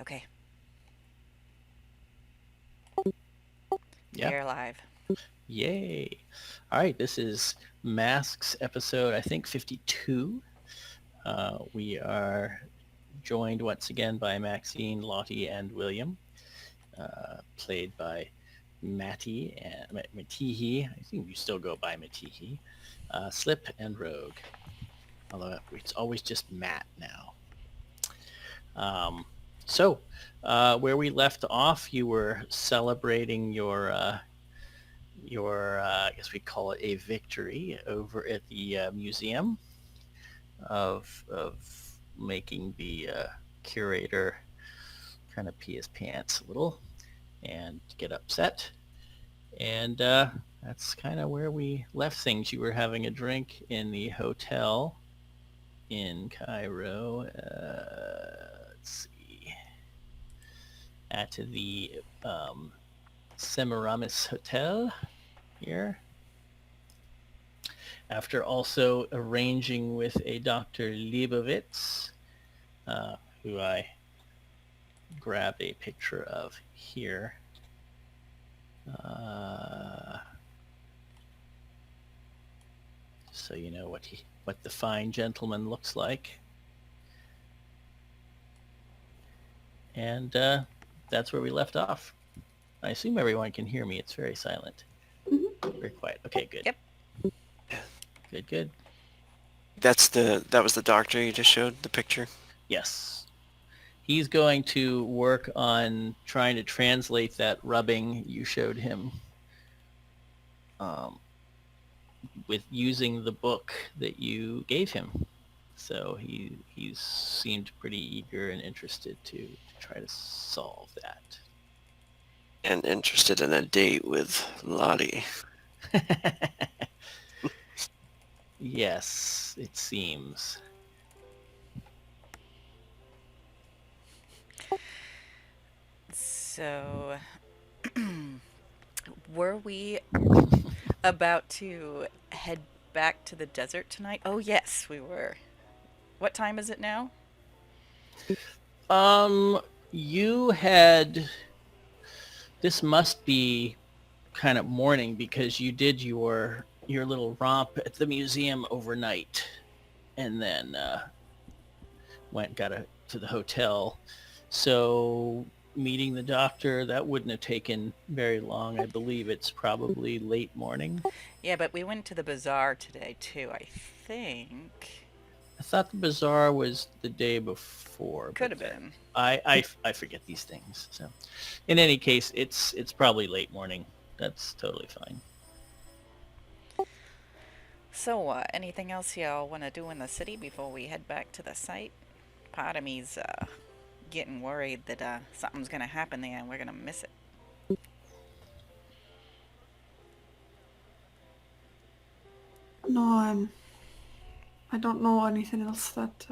Okay, Yeah. we're live. Yay. All right. This is Masks episode, I think 52. We are joined once again by Maxine, Lottie, and William, played by Matty and Matihi. I think you still go by Matihi. Slip and Rogue. Although it's always just Matt now. Um, so, where we left off, you were celebrating your I guess we call it a victory over at the museum of making the curator kind of pee his pants a little and get upset. And that's kind of where we left things. You were having a drink in the hotel in Cairo. Let's see, at the Semiramis Hotel here, after also arranging with a Dr. Leibovitz, who I grabbed a picture of here. Uh, so you know what the fine gentleman looks like. And that's where we left off. I assume everyone can hear me. It's very silent. Very quiet. Okay, good. Yep. Good, good. That was the doctor you just showed the picture. Yes. He's going to work on trying to translate that rubbing you showed him, um, with using the book that you gave him. So he's seemed pretty eager and interested to try to solve that. And interested in a date with Lottie. Yes, it seems. So, were we about to head back to the desert tonight? Oh, yes, we were. What time is it now? Um, you had this must be kind of morning because you did your little romp at the museum overnight, and then got to the hotel. So meeting the doctor, that wouldn't have taken very long. I believe it's probably late morning. Yeah, but we went to the bazaar today too, I think. I thought the bazaar was the day before, Could but have been. I forget these things. So in any case, it's probably late morning. That's totally fine. So, anything else y'all want to do in the city before we head back to the site? Part of me's getting worried that something's going to happen there and we're going to miss it. No, I don't know anything else that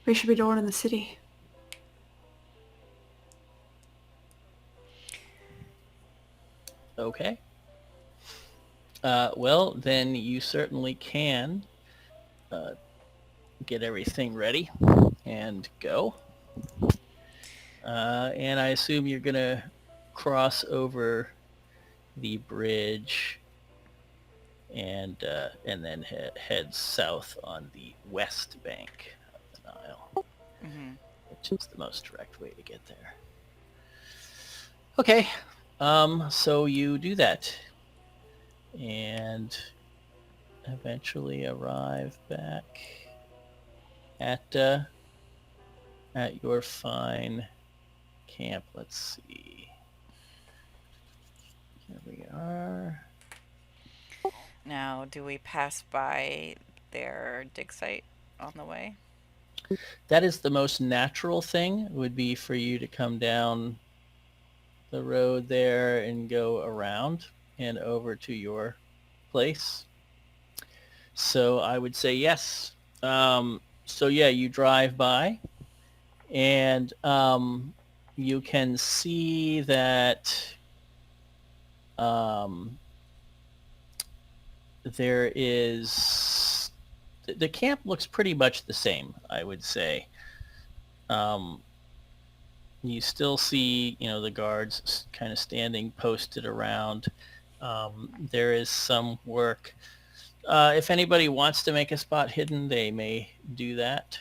we should be doing in the city. Okay. Well, then you certainly can uh, get everything ready and go. And I assume you're gonna cross over the bridge and then head south on the west bank of the Nile, Hmm. which is the most direct way to get there. Okay, so you do that and eventually arrive back at uh, at your fine camp. Let's see. Here we are. Now, do we pass by their dig site on the way? That is the most natural thing, would be for you to come down the road there and go around and over to your place. So I would say yes. So yeah, you drive by and you can see that um, there is the camp looks pretty much the same, I would say. Um, You still see, the guards kind of standing posted around. There is some work. If anybody wants to make a spot hidden, they may do that.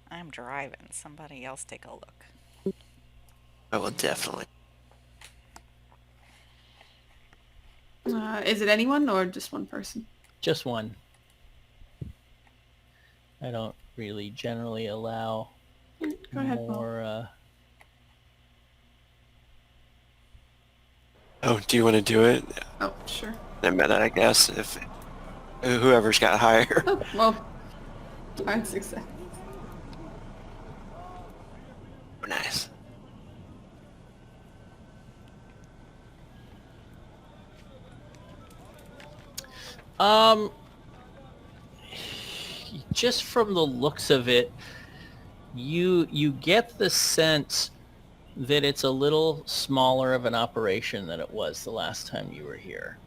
I'm driving. Somebody else take a look. I will definitely. Is it anyone or just one person? Just one. I don't really generally allow Go ahead, Paul. more. Oh, do you want to do it? Oh, sure. In a minute, I guess, if whoever's got higher. Oh, well, hard success. Nice. Just from the looks of it, you get the sense that it's a little smaller of an operation than it was the last time you were here.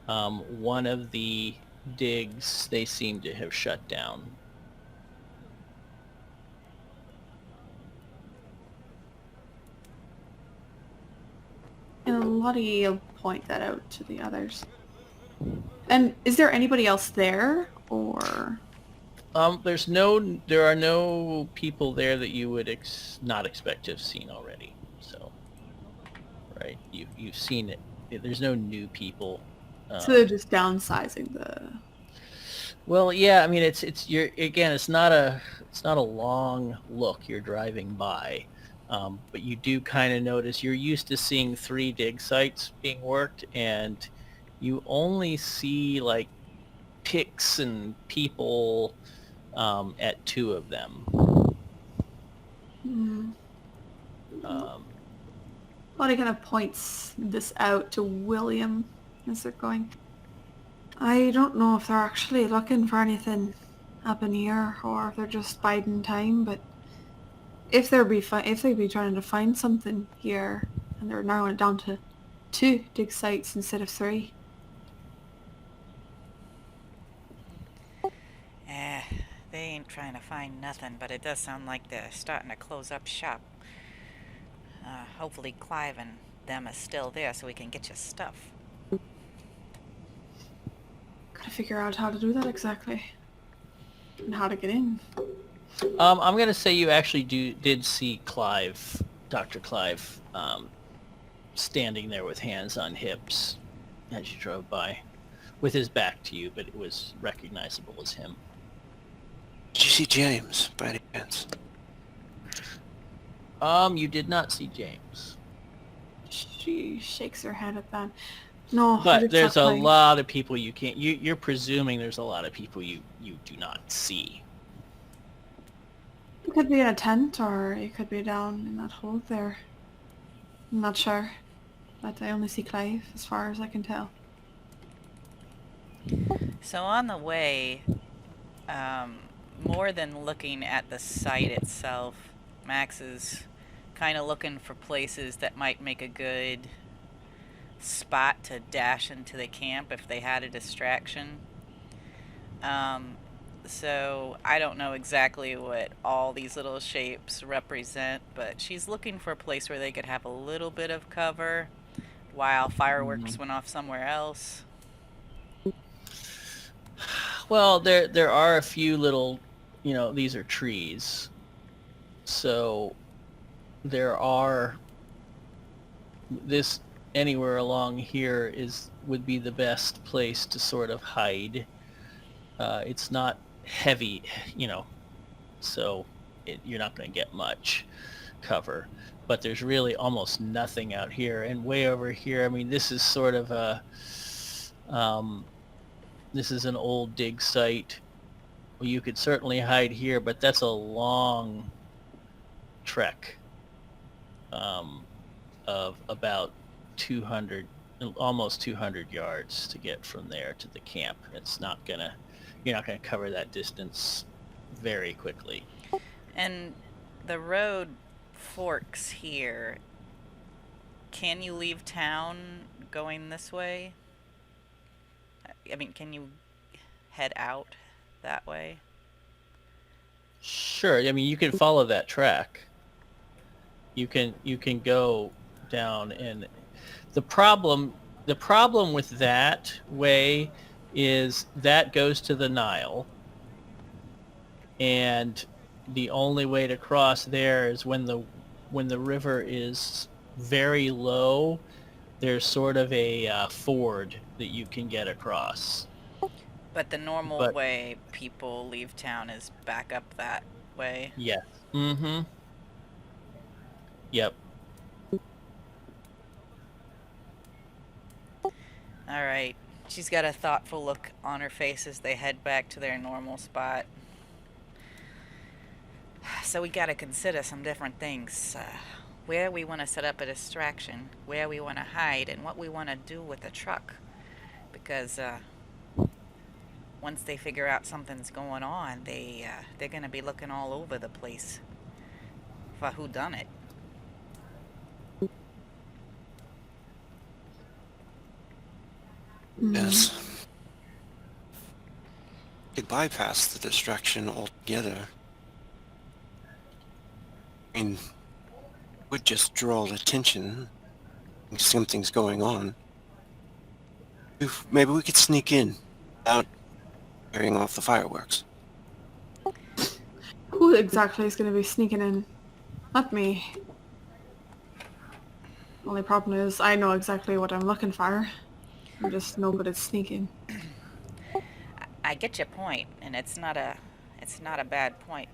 One of the digs they seem to have shut down. And Lottie will point that out to the others. And is there anybody else there, or? There are no people there that you would not expect to have seen already. So, right, you've seen it. There's no new people. So they're just downsizing the. Well, yeah, I mean it's not a long look. You're driving by, but you do kind of notice you're used to seeing 3 dig sites being worked, and you only see like picks and people at 2 of them. Lottie kind of points this out to William as they're going. I don't know if they're actually looking for anything up in here or if they're just biding time, but if they'd be trying to find something here and they're narrowing it down to 2 dig sites instead of 3. They ain't trying to find nothing, but it does sound like they're starting to close up shop. Hopefully Clive and them are still there so we can get your stuff. Gotta figure out how to do that exactly. And how to get in. I'm gonna say you actually did see Clive, Dr. Clive, standing there with hands on hips as you drove by, with his back to you, but it was recognizable as him. Did you see James by any chance? You did not see James. She shakes her head at that. No, But there's a lot of people you can't. You're presuming there's a lot of people you do not see. It could be in a tent, or it could be down in that hole there. I'm not sure. But I only see Clive, as far as I can tell. So on the way, more than looking at the site itself, Max is kind of looking for places that might make a good spot to dash into the camp if they had a distraction. So I don't know exactly what all these little shapes represent, but she's looking for a place where they could have a little bit of cover while fireworks went off somewhere else. Well, there are a few little, these are trees. So there are this anywhere along here would be the best place to sort of hide. It's not heavy, so you're not going to get much cover. But there's really almost nothing out here. And way over here, I mean, this is sort of this is an old dig site. Well, you could certainly hide here, but that's a long trek of about 200, almost 200 yards to get from there to the camp. You're not gonna cover that distance very quickly. And the road forks here. Can you leave town going this way? I mean, can you head out that way? Sure. I mean, you can follow that track. You can go down, and the problem with that way is that goes to the Nile, and the only way to cross there is when the river is very low. There's sort of a ford that you can get across. But the normal But way people leave town is back up that way. yes. Mm-hmm. Yep. Alright. She's got a thoughtful look on her face as they head back to their normal spot. So we gotta consider some different things. Where we want to set up a distraction, where we want to hide, and what we want to do with the truck. Because once they figure out something's going on, they're gonna be looking all over the place for who done it. Yes. Could bypass the distraction altogether. I mean, would just draw attention. Something's going on. Maybe we could sneak in without carrying off the fireworks. Who exactly is going to be sneaking in? Not me. Only problem is I know exactly what I'm looking for. I'm just no good at sneaking. I get your point, and it's not a bad point,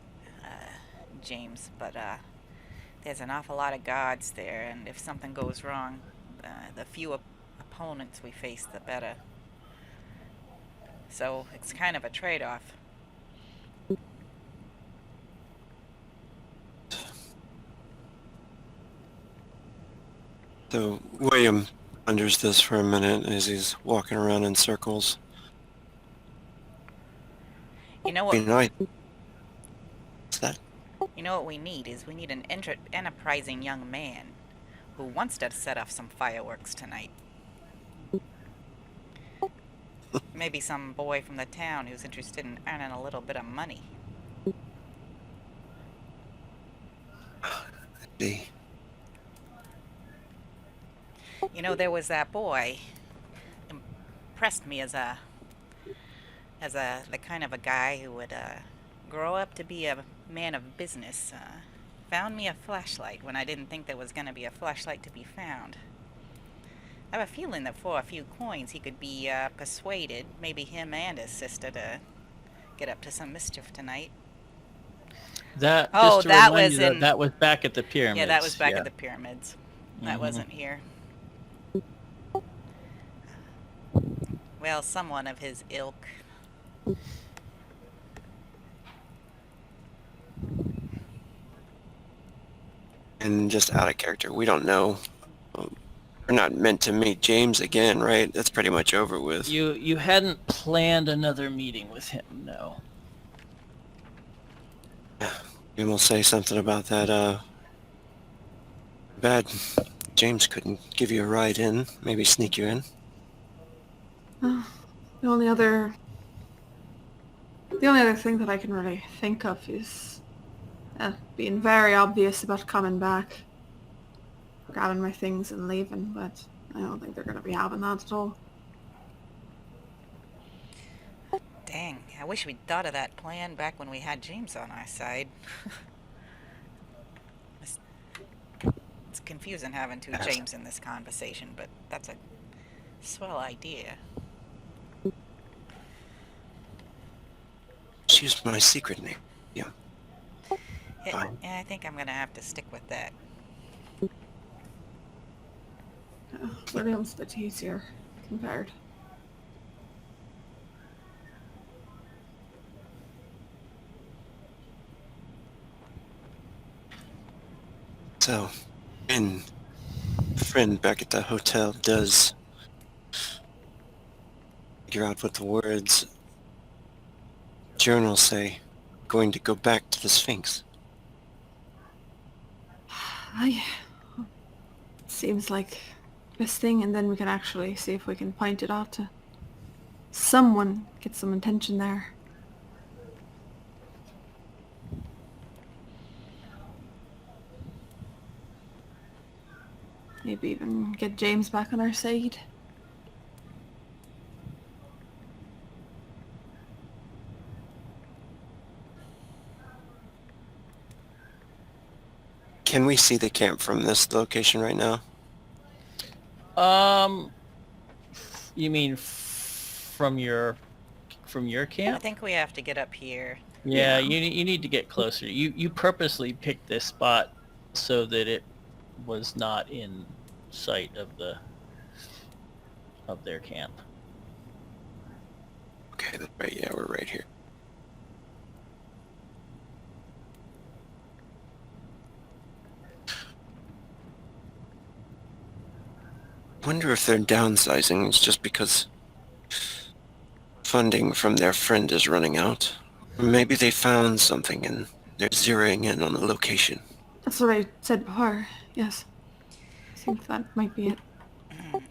James. But there's an awful lot of guards there, and if something goes wrong, the fewer opponents we face, the better. So it's kind of a trade-off. So William ponders this for a minute as he's walking around in circles. You know what? What's that? You know what we need is we need an enterprising young man who wants to set off some fireworks tonight. Maybe some boy from the town who's interested in earning a little bit of money. See. You know, there was that boy. Impressed me as the kind of a guy who would grow up to be a man of business. Found me a flashlight when I didn't think there was going to be a flashlight to be found. I have a feeling that for a few coins he could be persuaded, maybe him and his sister, to get up to some mischief tonight. That Oh, just to that remind was you in... that was back at the pyramids. Yeah, that was back at the pyramids. That Mhm. wasn't here. Well, someone of his ilk. And just out of character, we don't know. We're not meant to meet James again, right? That's pretty much over with. You hadn't planned another meeting with him, no. We will say something about that, bad James couldn't give you a ride in, maybe sneak you in. The only other thing that I can really think of is being very obvious about coming back, grabbing my things and leaving, but I don't think they're going to be having that at all. Dang, I wish we'd thought of that plan back when we had James on our side. It's confusing having two James in this conversation, but that's a swell idea. She's my secret name. Yeah. Yeah, I think I'm gonna have to stick with that. William's a bit easier compared. So, and a friend back at the hotel does figure out what the words journals say. Going to go back to the Sphinx. Seems like this thing, and then we can actually see if we can point it out to someone, get some attention there. Maybe even get James back on our side. Can we see the camp from this location right now? You mean from your I camp? think we have to get up here. Yeah, Yeah. you need to get closer. You purposely picked this spot so that it was not in sight of their camp. Okay, that's right. Yeah, we're right here. Wonder if their downsizing is just because funding from their friend is running out. Or maybe they found something and they're zeroing in on a location. That's what I said before. Yes. I think that might be it.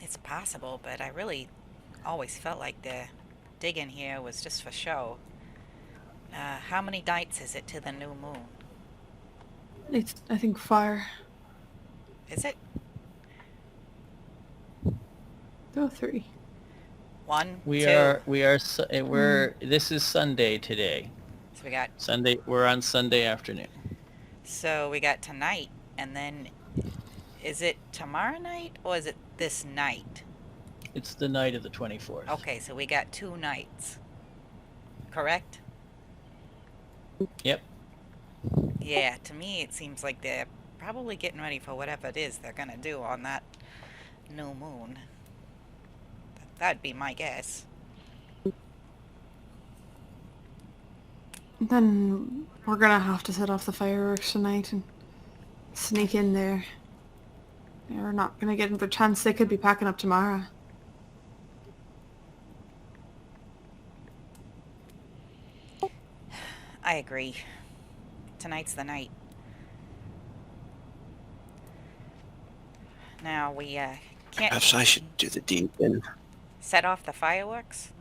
It's possible, but I really always felt like the digging here was just for show. How many nights is it to the new moon? It's, I think, fire. Is it Go 3. 1, We 2? are we're this is Sunday today. So we got We're on Sunday afternoon. tonight, and then is it tomorrow night or is it this night? It's the night of the 24th. Okay, so we got 2 nights. Correct? Yep. Yeah, to me it seems like they're probably getting ready for whatever it is they're gonna do on that new moon. That'd be my guess. Then we're gonna have to set off the fireworks tonight and sneak in there. We're not gonna get another chance. They could be packing up tomorrow. I agree. Tonight's the night. Now we can't Perhaps I should do the deed then. set off the fireworks.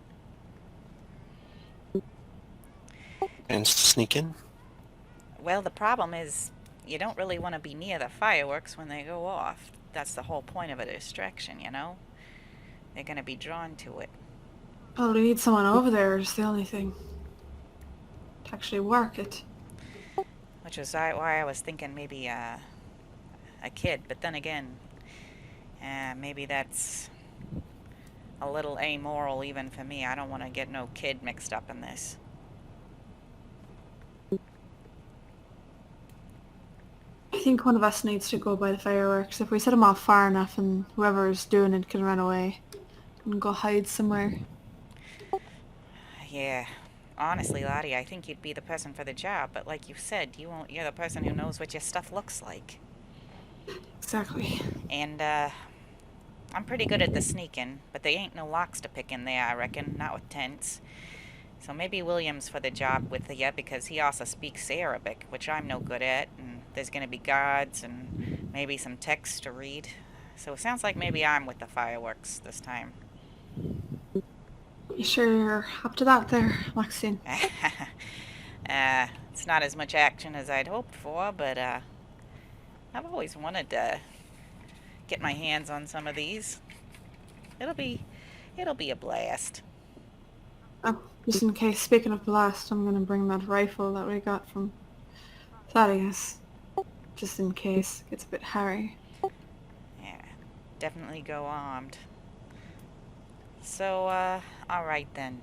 And sneak in? Well, the problem is you don't really want to be near the fireworks when they go off. That's the whole point of a distraction, you know? They're going to be drawn to it. Well, we need someone over there is the only thing. To actually work it. Which is why I was thinking maybe a kid. But then again, maybe that's a little amoral even for me. I don't want to get no kid mixed up in this. I think one of us needs to go by the fireworks. If we set them off far enough and whoever's doing it can run away and go hide somewhere. Yeah. Honestly, Lottie, I think you'd be the person for the job. But like you said, you're the person who knows what your stuff looks like. Exactly. And, I'm pretty good at the sneaking, but there ain't no locks to pick in there, I reckon, not with tents. So maybe William's for the job with you, because he also speaks Arabic, which I'm no good at, and there's gonna be guards and maybe some text to read. So it sounds like maybe I'm with the fireworks this time. You sure you're up to that there, Maxine? It's not as much action as I'd hoped for, but, I've always wanted to get my hands on some of these. It'll be a blast. Oh, just in case, speaking of blast, I'm gonna bring that rifle that we got from Thaddeus. Just in case it gets a bit hairy. Yeah, definitely go armed. So, alright then.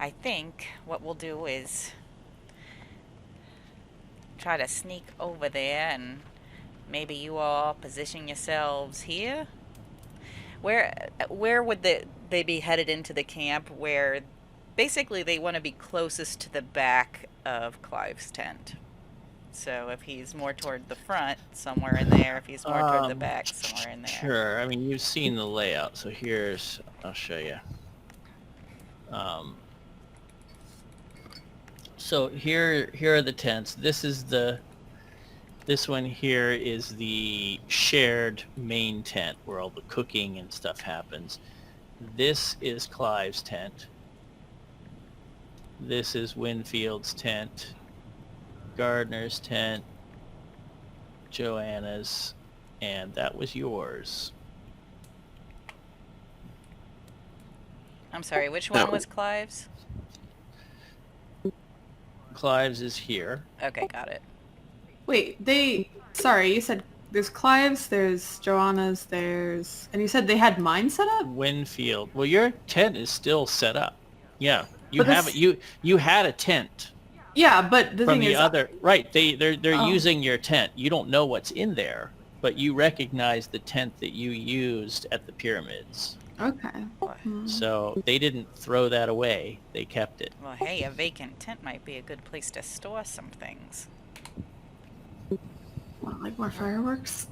I think what we'll do is try to sneak over there and maybe you all position yourselves here. Where would they be headed into the camp where basically they want to be closest to the back of Clive's tent? So if he's more toward the front, somewhere in there. If he's more toward the back, somewhere in there. Sure. I mean, you've seen the layout, so I'll show you. So here are the tents. This one here is the shared main tent where all the cooking and stuff happens. This is Clive's tent. This is Winfield's tent. Gardner's tent. Joanna's. And that was yours. I'm sorry, which No. one was Clive's? Clive's is here. Okay, got it. Wait, sorry, you said there's Clive's, there's Joanna's, and you said they had mine set up? Winfield. Well, your tent is still set up. Yeah, you But have this- it. You had a tent Yeah, but the from thing the is, other. Right. They're Oh. using your tent. You don't know what's in there, but you recognize the tent that you used at the pyramids. okay. Hmm. So they didn't throw that away. They kept it. Well, hey, a vacant tent might be a good place to store some things. What, like more fireworks?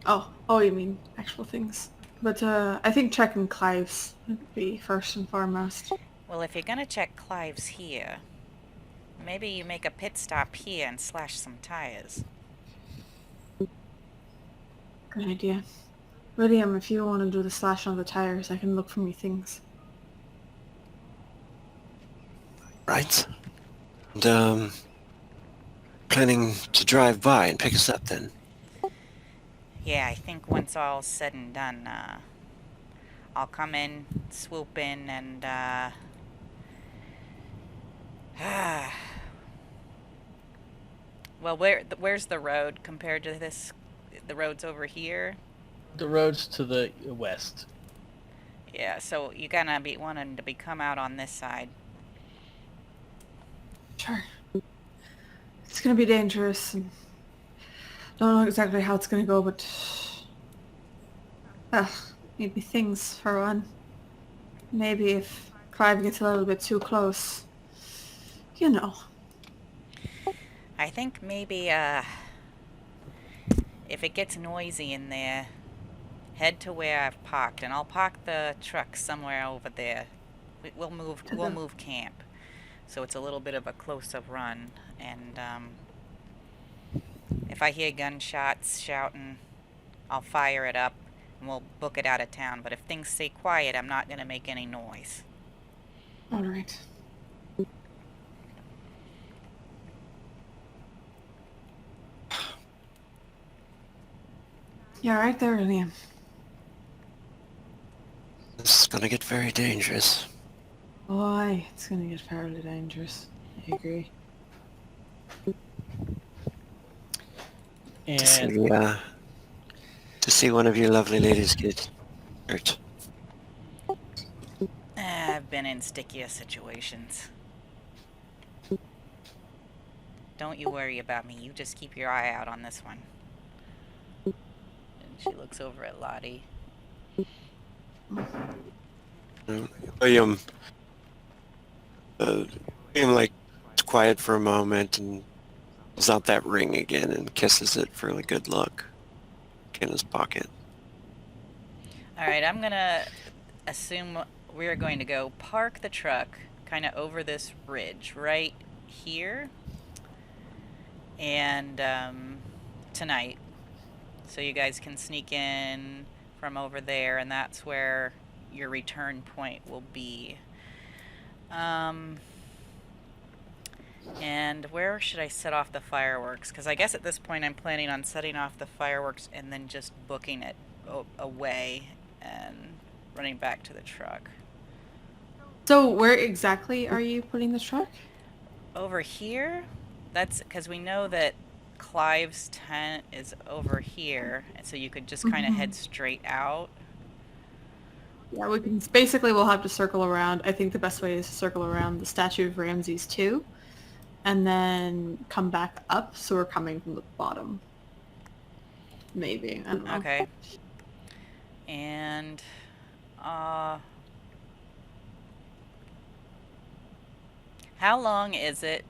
Oh, you mean actual things. But I think checking Clive's would be first and foremost. Well, if you're gonna check Clive's here, maybe you make a pit stop here and slash some tires. Good idea. William, if you want to do the slash on the tires, I can look for me things. Right. And, planning to drive by and pick us up then. Yeah, I think once all's said and done, I'll come in, swoop in, and, well, where's the road compared to this? The road's over here? The road's to the west. Yeah, so you're gonna be wanting to come out on this side. Sure. It's gonna be dangerous, and don't know exactly how it's gonna go, but maybe things for one. Maybe if Clive gets a little bit too close, you know. I think maybe, if it gets noisy in there, head to where I've parked, and I'll park the truck somewhere over there. We'll move camp, so it's a little bit of a close-up run, and, if I hear gunshots shouting, I'll fire it up, and we'll book it out of town, but if things stay quiet, I'm not gonna make any noise. Alright. Yeah, right there, William. This is gonna get very dangerous. Boy, it's gonna get fairly dangerous. I agree. To And see one of you lovely ladies get hurt. I've been in stickier situations. Don't you worry about me. You just keep your eye out on this one. And she looks over at Lottie. William, like, is quiet for a moment and pulls out that ring again and kisses it for a good look in his pocket. Alright, I'm gonna assume we're going to go park the truck kind of over this ridge right here. And, tonight. So you guys can sneak in from over there, and that's where your return point will be. And where should I set off the fireworks? Because I guess at this point I'm planning on setting off the fireworks and then just booking it away and running back to the truck. So where exactly are you putting the truck? Over here? That's because we know that Clive's tent is over here, and so you could just kind of head straight out. Yeah, we'll have to circle around. I think the best way is to circle around the statue of Ramses too, and then come back up, so we're coming from the bottom. Maybe, I don't know. Okay. And, how long is it,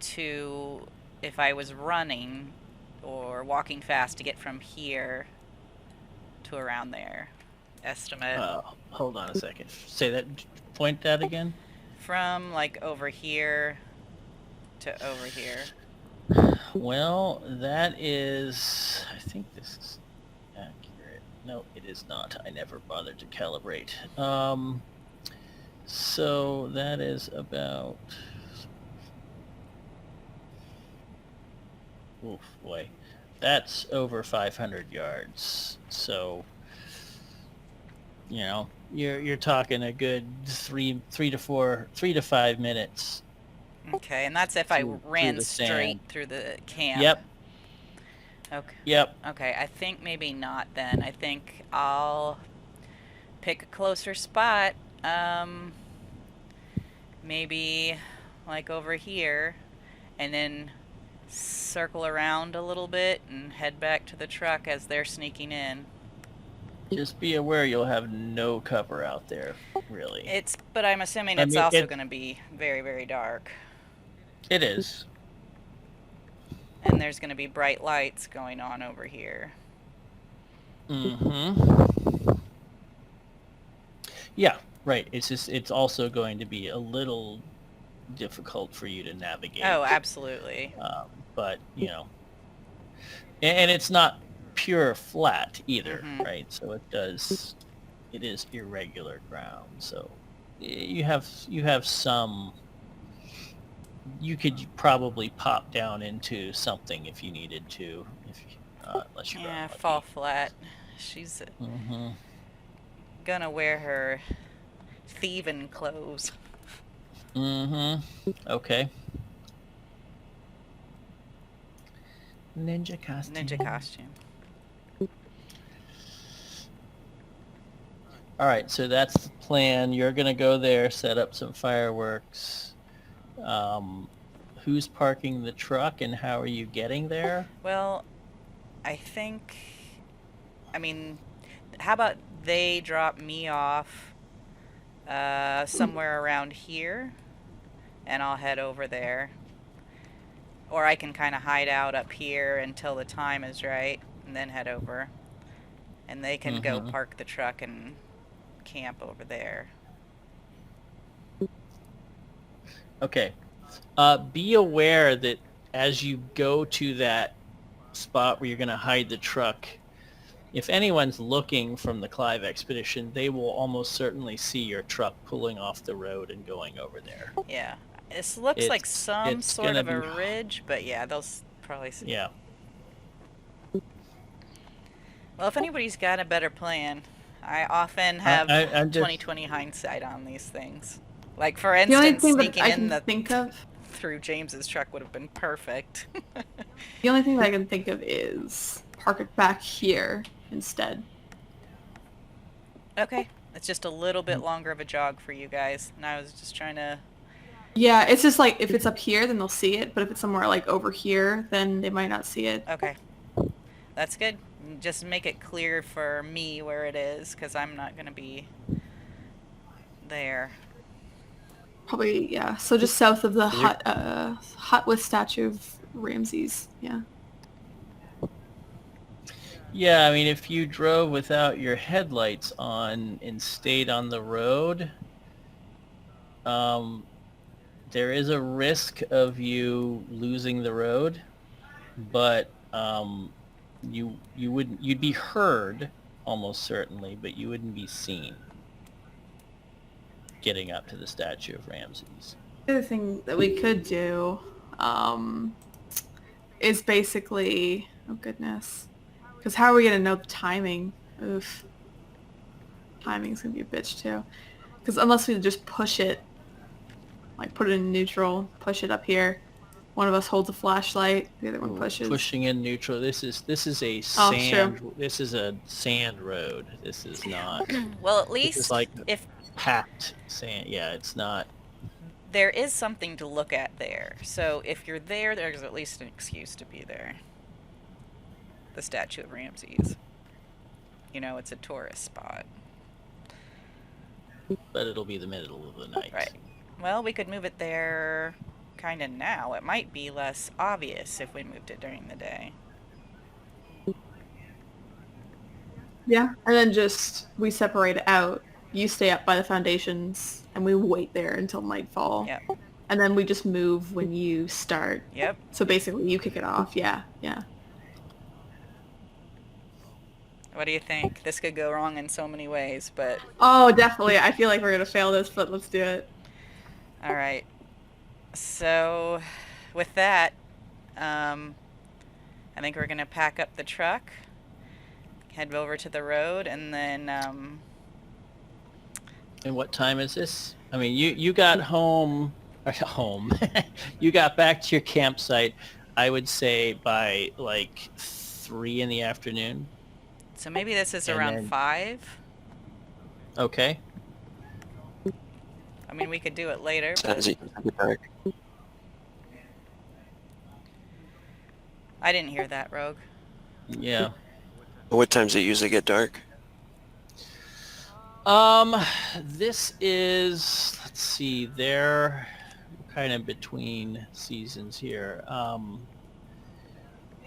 to, if I was running or walking fast to get from here to around there? Estimate. Hold on a second. Say that. Point that again. From, like, over here to over here. Well, that is... I think this is accurate. No, it is not. I never bothered to calibrate. So that is about... Oof, boy. that's over 500 yards. So, you're talking a good 3 to 5 minutes. Okay, and that's if I Through ran the straight sand. through the camp. Yep. Okay. Yep. Okay, I think maybe not then. I think I'll pick a closer spot. Maybe like over here, and then circle around a little bit and head back to the truck as they're sneaking in. Just be aware you'll have no cover out there, really. But I'm assuming it's also going to be very, very dark. It is. And there's going to be bright lights going on over here. Mm-hmm. Yeah, right. It's also going to be a little difficult for you to navigate. Oh, absolutely. But, and it's not pure flat either, right? So it is irregular ground. So you have some, you could probably pop down into something if you needed to, unless you're fall flat. She's gonna wear her thieving clothes. Okay. Ninja costume. All right, so that's the plan. You're gonna go there, set up some fireworks. Who's parking the truck, and how are you getting there? Well, how about they drop me off somewhere around here, and I'll head over there. Or I can kind of hide out up here until the time is right, and then head over. And they can go park the truck and camp over there. Okay. Be aware that as you go to that spot where you're going to hide the truck, if anyone's looking from the Clive Expedition, they will almost certainly see your truck pulling off the road and going over there. Yeah. This looks like some sort of a ridge, but yeah, they'll probably see. Yeah. Well, if anybody's got a better plan, I often have 20/20 hindsight on these things. Like, for instance, sneaking in through James's truck would have been perfect. The only thing that I can think of is park it back here instead. Okay. It's just a little bit longer of a jog for you guys. And I was just trying to... Yeah, it's just like, if it's up here, then they'll see it. But if it's somewhere like over here, then they might not see it. Okay. That's good. Just make it clear for me where it is, because I'm not going to be there. Probably, yeah. So just south of the hut with statue of Ramses. Yeah. Yeah, I mean, if you drove without your headlights on and stayed on the road, there is a risk of you losing the road, but you'd be heard almost certainly, but you wouldn't be seen getting up to the statue of Ramses. The other thing that we could do is basically, oh goodness, because how are we going to know the timing? Oof. Timing's going to be a bitch too. Because unless we just push it, like put it in neutral, push it up here. One of us holds a flashlight, the other one pushes. Pushing in neutral. This is a sand. True. This is a sand road. This is not. Well, at least it's like if packed sand. Yeah, it's not. There is something to look at there. So if you're there, there's at least an excuse to be there. The statue of Ramses. It's a tourist spot. But it'll be the middle of the night. Right. Well, we could move it there kind of now. It might be less obvious if we moved it during the day. Yeah, and then just we separate out. You stay up by the foundations, and we wait there until nightfall. Yep. And then we just move when you start. Yep. So basically, you kick it off. Yeah. What do you think? This could go wrong in so many ways, but... Oh, definitely. I feel like we're going to fail this, but let's do it. All right. So, with that, I think we're gonna pack up the truck, head over to the road, and then And what time is this? I mean, you got home. You got back to your campsite, I would say by like 3 in the afternoon. so maybe this is And around then- 5. Okay. I mean, we could do it later. But Sounds dark. I didn't hear that, Rogue. Yeah. What times it usually get dark? This is, let's see, they're kind of between seasons here.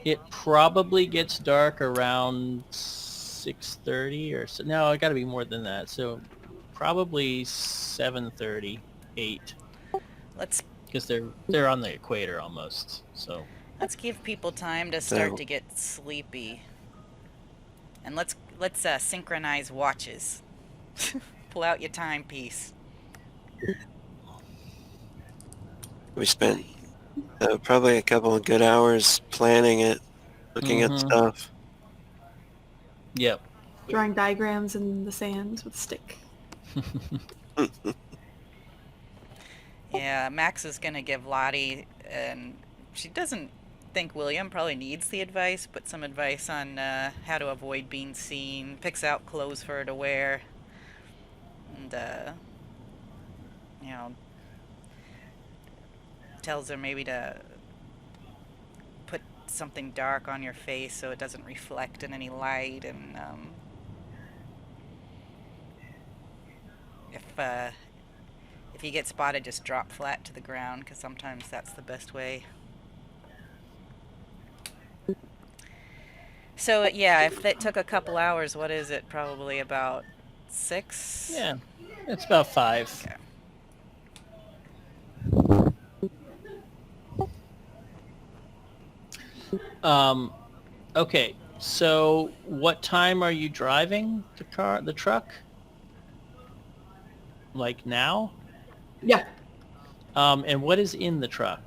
It probably gets dark around 6:30 or so. No, it got to be more than that. So probably 7:30, 8, Let's because they're on the equator almost. So give people time to start So- to get sleepy. And let's synchronize watches. Pull out your timepiece. We spent probably a couple of good hours planning it, looking at Mhm. stuff. yep. Drawing diagrams in the sand with a stick. Yeah, Max is gonna give Lottie, and she doesn't think William probably needs the advice, but some advice on how to avoid being seen. Picks out clothes for her to wear, and you know, tells her maybe to put something dark on your face so it doesn't reflect in any light, and if you get spotted, just drop flat to the ground, because sometimes that's the best way. So yeah, if that took a couple hours, what is it? Probably about 6? Yeah, it's about 5. Okay. Okay, so what time are you driving the truck? Like now? Yeah, And what is in the truck?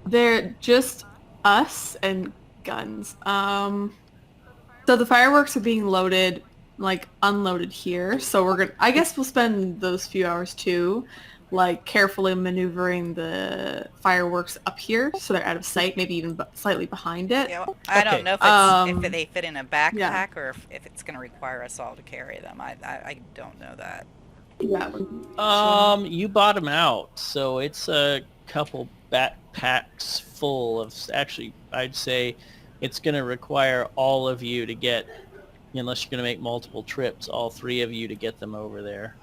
they're just us and guns. So the fireworks are being loaded, like unloaded here. So I guess we'll spend those few hours too, like carefully maneuvering the fireworks up here so they're out of sight, maybe even slightly behind it. Yeah, well, I don't Okay. know if they fit in a backpack Yeah. or if it's going to require us all to carry them. I don't know that. Yeah. You bought them out, so it's a couple backpacks full of. Actually, I'd say it's going to require all of you to get, unless you're going to make multiple trips, all 3 of you to get them over there.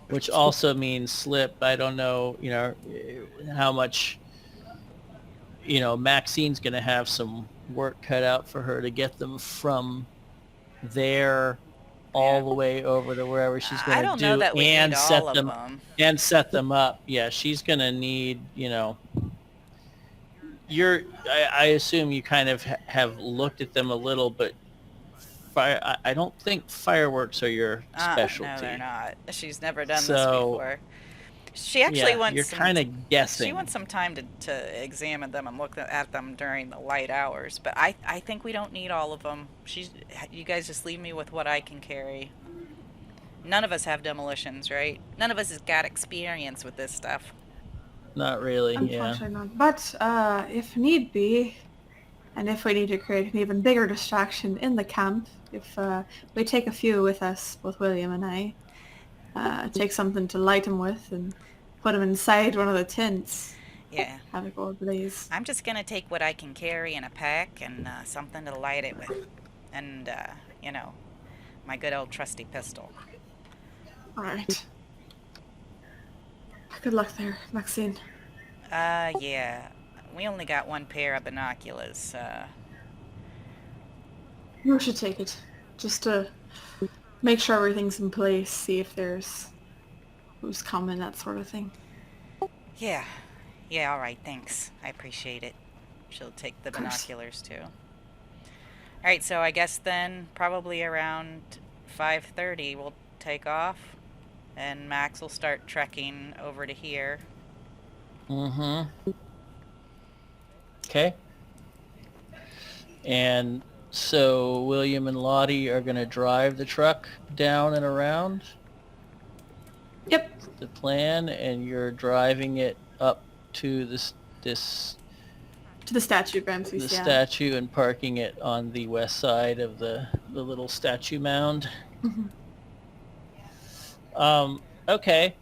Which also means slip. I don't know, how much, Maxine's going to have some work cut out for her to get them from there all the way over to wherever she's going I to don't do know that we and need set all of them them. and set them up. Yeah, she's going to need, I assume you kind of have looked at them a little, but I don't think fireworks are your specialty. No, they're not. She's never done this So, before. She actually wants you're kind of guessing. She wants some time to examine them and look at them during the light hours, but I think we don't need all of them. You guys just leave me with what I can carry. None of us have demolitions, right? None of us has got experience with this stuff. Not really, yeah. Unfortunately not. But if need be, and if we need to create an even bigger distraction in the camp, if we take a few with us, both William and I, take something to light them with and put them inside one of the tents, Yeah. have it go ablaze. I'm just gonna take what I can carry in a pack and something to light it with, and my good old trusty pistol. Alright. Good luck there, Maxine. Yeah. We only got one pair of binoculars. You should take it. Just to make sure everything's in place, see if there's who's coming, that sort of thing. Yeah. Yeah, alright, thanks. I appreciate it. She'll take the Of course. binoculars too. Alright, so I guess then probably around 5:30 we'll take off, and Max will start trekking over to here. Mm-hmm. Okay. And so William and Lottie are going to drive the truck down and around Yep. the plan, and you're driving it up to this To the statue of Ramses, the yeah. statue and parking it on the west side of the little statue mound. Mhm. Okay.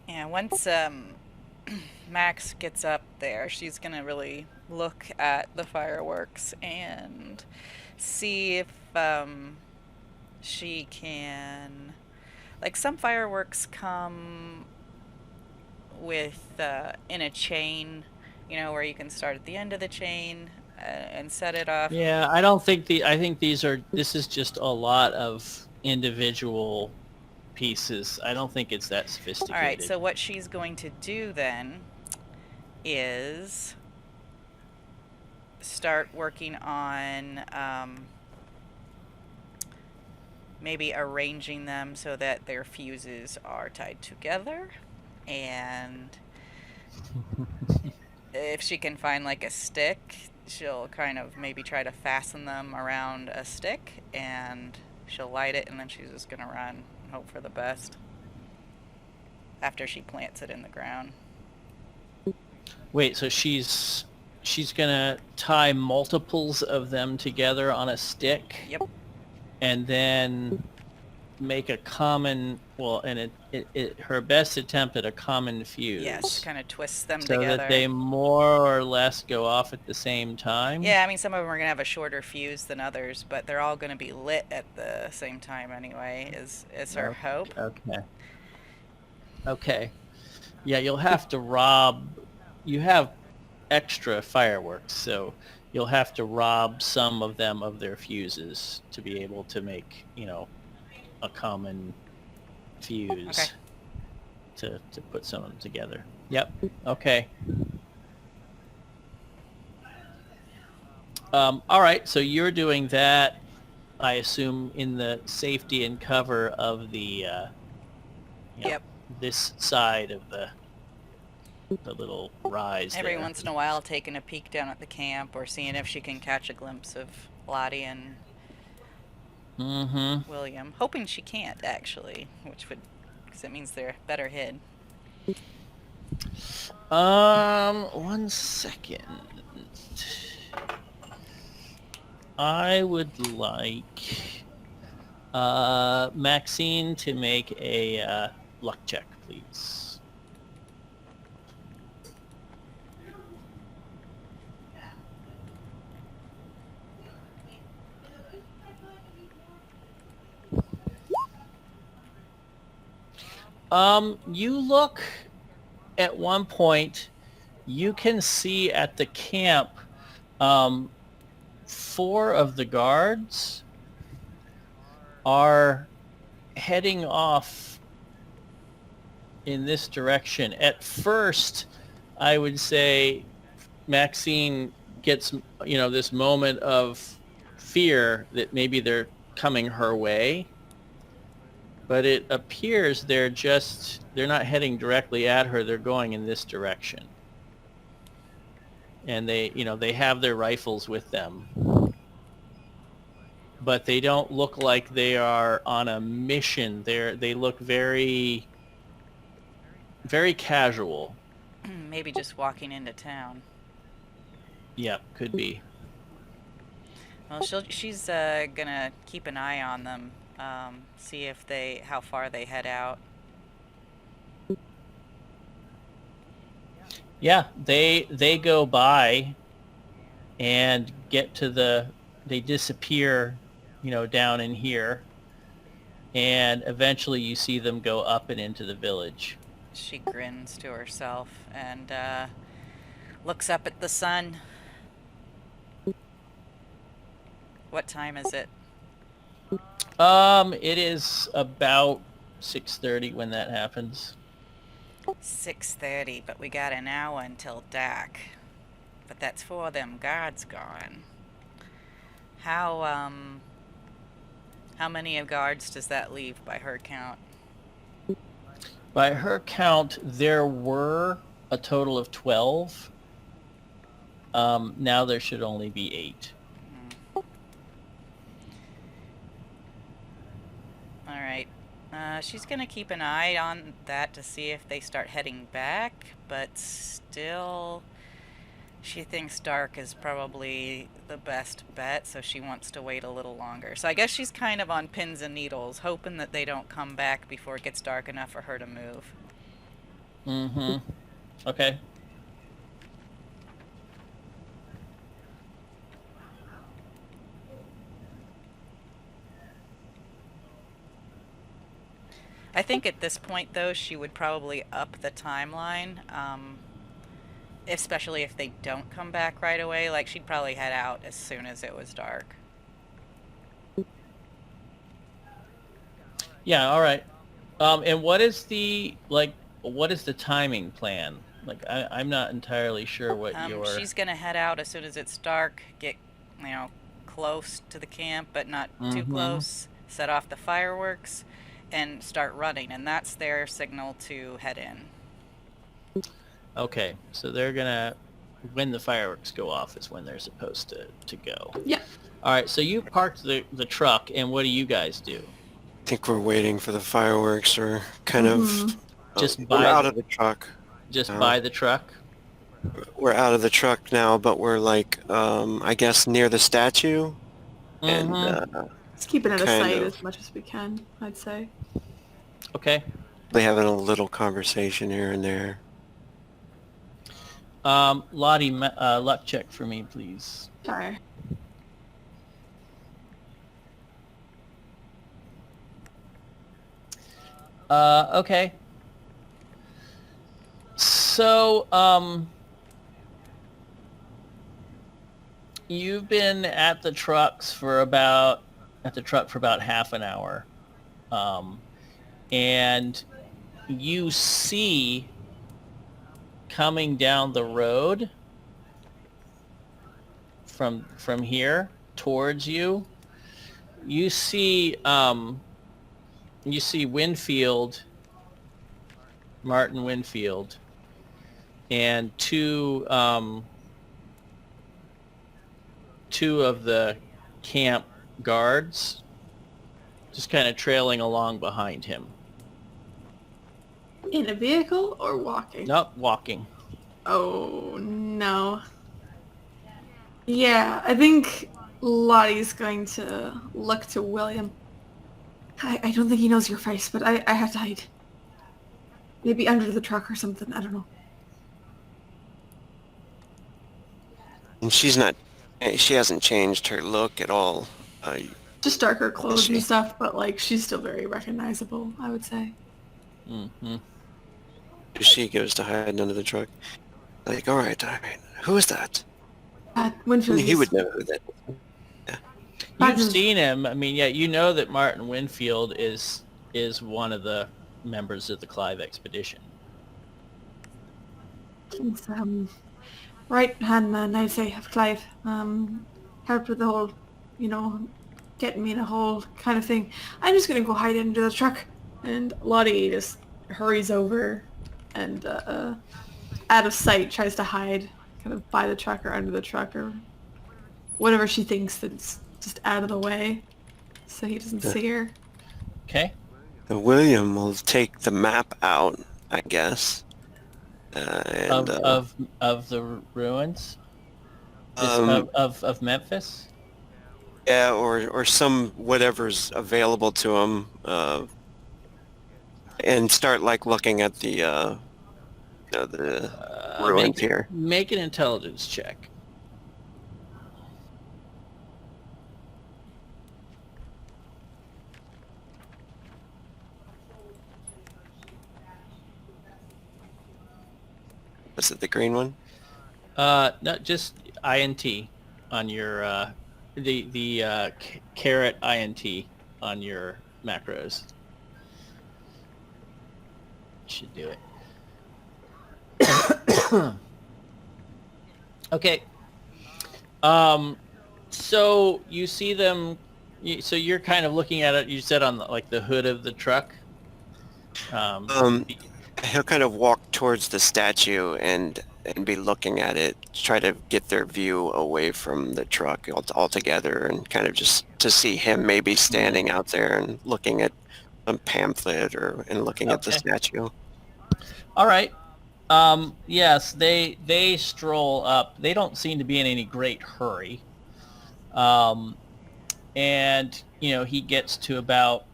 Yeah, once Max gets up there, she's gonna really look at the fireworks and see if she can, like, some fireworks come with in a chain, where you can start at the end of the chain and set it off. Yeah, I don't think I think this is just a lot of individual pieces. I don't think it's that sophisticated. All right, so what she's going to do then is start working on maybe arranging them so that their fuses are tied together, and if she can find like a stick, she'll kind of maybe try to fasten them around a stick, and she'll light it, and then she's just gonna run and hope for the best after she plants it in the ground. Wait, so she's gonna tie multiples of them together on a stick? Yep. And then make a common, her best attempt at a common fuse. Yes, kind of twists them so together. that they more or less go off at the same time? Yeah, I mean, some of them are going to have a shorter fuse than others, but they're all going to be lit at the same time anyway, is her hope. Okay. Yeah, you'll have to rob... You have extra fireworks, so you'll have to rob some of them of their fuses to be able to make, a common fuse to put some of them together. Yep. Okay. All right, so you're doing that, I assume, in the safety and cover of the Yep. this side of the little rise Every there. once in a while taking a peek down at the camp or seeing if she can catch a glimpse of Lottie and William. Hoping she can't, actually, because it means they're better hid. 1 second. I would like Maxine to make a luck check, please. You look at one point, you can see at the camp 4 of the guards are heading off in this direction. At first, I would say Maxine gets, this moment of fear that maybe they're coming her way. But it appears they're not heading directly at her, they're going in this direction. And they have their rifles with them. But they don't look like they are on a mission. They look very, very casual. Maybe just walking into town. Yep, could be. Well, she's gonna keep an eye on them, see how far they head out. Yeah, they go by and get to they disappear, down in here, and eventually you see them go up and into the village. She grins to herself and looks up at the sun. What time is it? It is about 6:30 when that happens. 6:30, but we got an hour until dark. But that's 4 of them guards gone. How many of guards does that leave by her count? By her count, there were a total of 12. Now there should only be 8. All right. She's going to keep an eye on that to see if they start heading back, but still she thinks dark is probably the best bet, so she wants to wait a little longer. So I guess she's kind of on pins and needles, hoping that they don't come back before it gets dark enough for her to move. Mm-hmm. Okay. I think at this point, though, she would probably up the timeline, especially if they don't come back right away. Like, she'd probably head out as soon as it was dark. Yeah, all right. And what is the timing plan? Like, I'm not entirely sure what your... She's going to head out as soon as it's dark, get, close to the camp, but not too close, set off the fireworks, and start running, and that's their signal to head in. Okay, so they're gonna, when the fireworks go off is when they're supposed to go. Yeah. All right, so you parked the truck, and what do you guys do? I think we're waiting for the fireworks, or kind of... Just we're out of the truck. Just by the truck? We're out of the truck now, but we're like, I guess near the statue. And Let's keep it out of kind sight of. as much as we can, I'd say. Okay. they having a little conversation here and there. Lottie, luck check for me, please. Sorry. Okay. So, you've been at the truck for about half an hour. And you see coming down the road from here towards you, you see Winfield, Martin Winfield, and two of the camp guards just kind of trailing along behind him. In a vehicle or walking? Nope, walking. Oh, no. Yeah, I think Lottie's going to look to William. I don't think he knows your face, but I have to hide. Maybe under the truck or something, I don't know. And she hasn't changed her look at all. Just darker clothes She- and stuff, but like she's still very recognizable, I would say. Mm-hmm. She goes to hide under the truck. Like, all right, who is that? Winfield. He would know who that is. You've seen him. I mean, yeah, you know that Martin Winfield is one of the members of the Clive Expedition. He's, right hand man, I'd say, of Clive. Helped with the whole, getting me in a hole kind of thing. I'm just gonna go hide under the truck. And Lottie just hurries over and out of sight tries to hide kind of by the truck or under the truck or whatever she thinks that's just out of the way so he doesn't see her. Okay. And William will take the map out, I guess. And, Of the ruins? Of Memphis? yeah, or some whatever's available to him, and start like looking at the ruins here. Make an intelligence check. Was it the green one? No, just INT on your the caret INT on your macros. Should do it. Okay. So you see them. So you're kind of looking at it. You said on the hood of the truck. He'll kind of walk towards the statue and and be looking at it, try to get their view away from the truck altogether, and kind of just to see him maybe standing out there and looking at a pamphlet and looking at the Okay. statue. All right. Yes, they stroll up. They don't seem to be in any great hurry. And he gets to about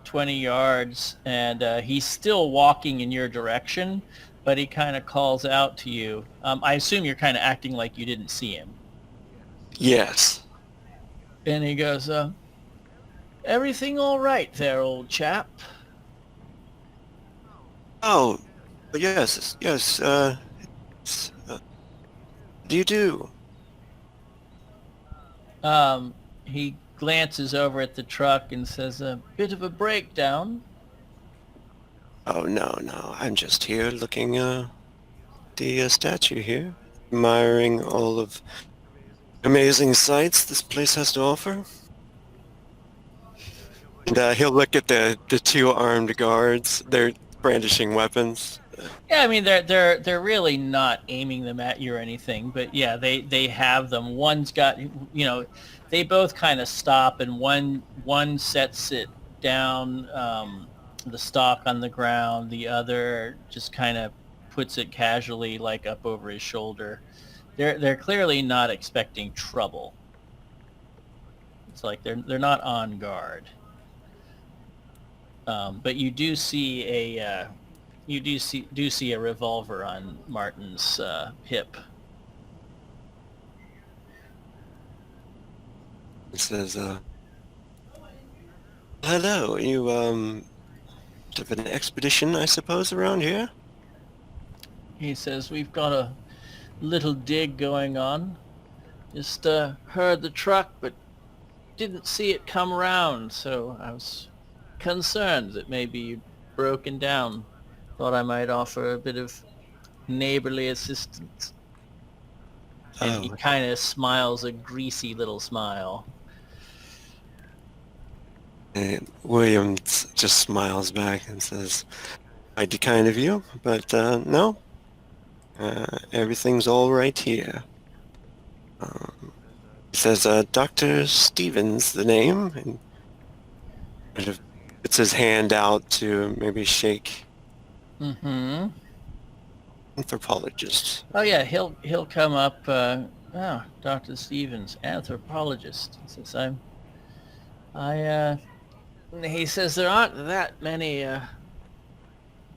20 yards, and he's still walking in your direction, but he kind of calls out to you. I assume you're kind of acting like you didn't see him. Yes. And he goes, everything all right there, old chap? Oh, yes, yes. What do you do? He glances over at the truck and says, a bit of a breakdown. Oh, no. I'm just here looking the statue here, admiring all of amazing sights this place has to offer. And he'll look at the two armed guards. They're brandishing weapons. Yeah, I mean they're really not aiming them at you or anything, but yeah, they have them. One's got they both kind of stop, and one sets it down, the stock on the ground. The other just kind of puts it casually, like up over his shoulder. They're clearly not expecting trouble. It's like they're not on guard. But you do see a revolver on Martin's hip. It says, hello, you have an expedition, I suppose, around here? He says, we've got a little dig going on. Just heard the truck, but didn't see it come around, so I was concerned that maybe you'd broken down. Thought I might offer a bit of neighborly assistance. And he kind of smiles a greasy little smile. And William just smiles back and says, I'd be kind of you, but no. Everything's all right here. He says, Dr. Stevens, the name, and kind of puts his hand out to maybe shake. Mm-hmm. Anthropologist. Oh yeah, he'll come up. Dr. Stevens, anthropologist. He says, he says there aren't that many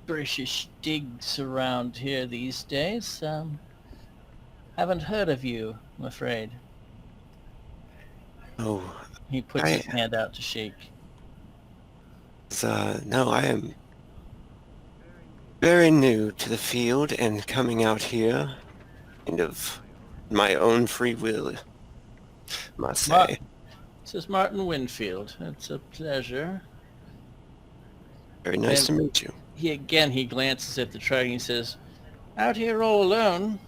British digs around here these days. Haven't heard of you, I'm afraid. Oh, He puts his hand out to shake. No, I am very new to the field and coming out here, kind of my own free will, must say. This is Martin Winfield. It's a pleasure. Very nice to meet you. He glances at the truck and he says, out here all alone,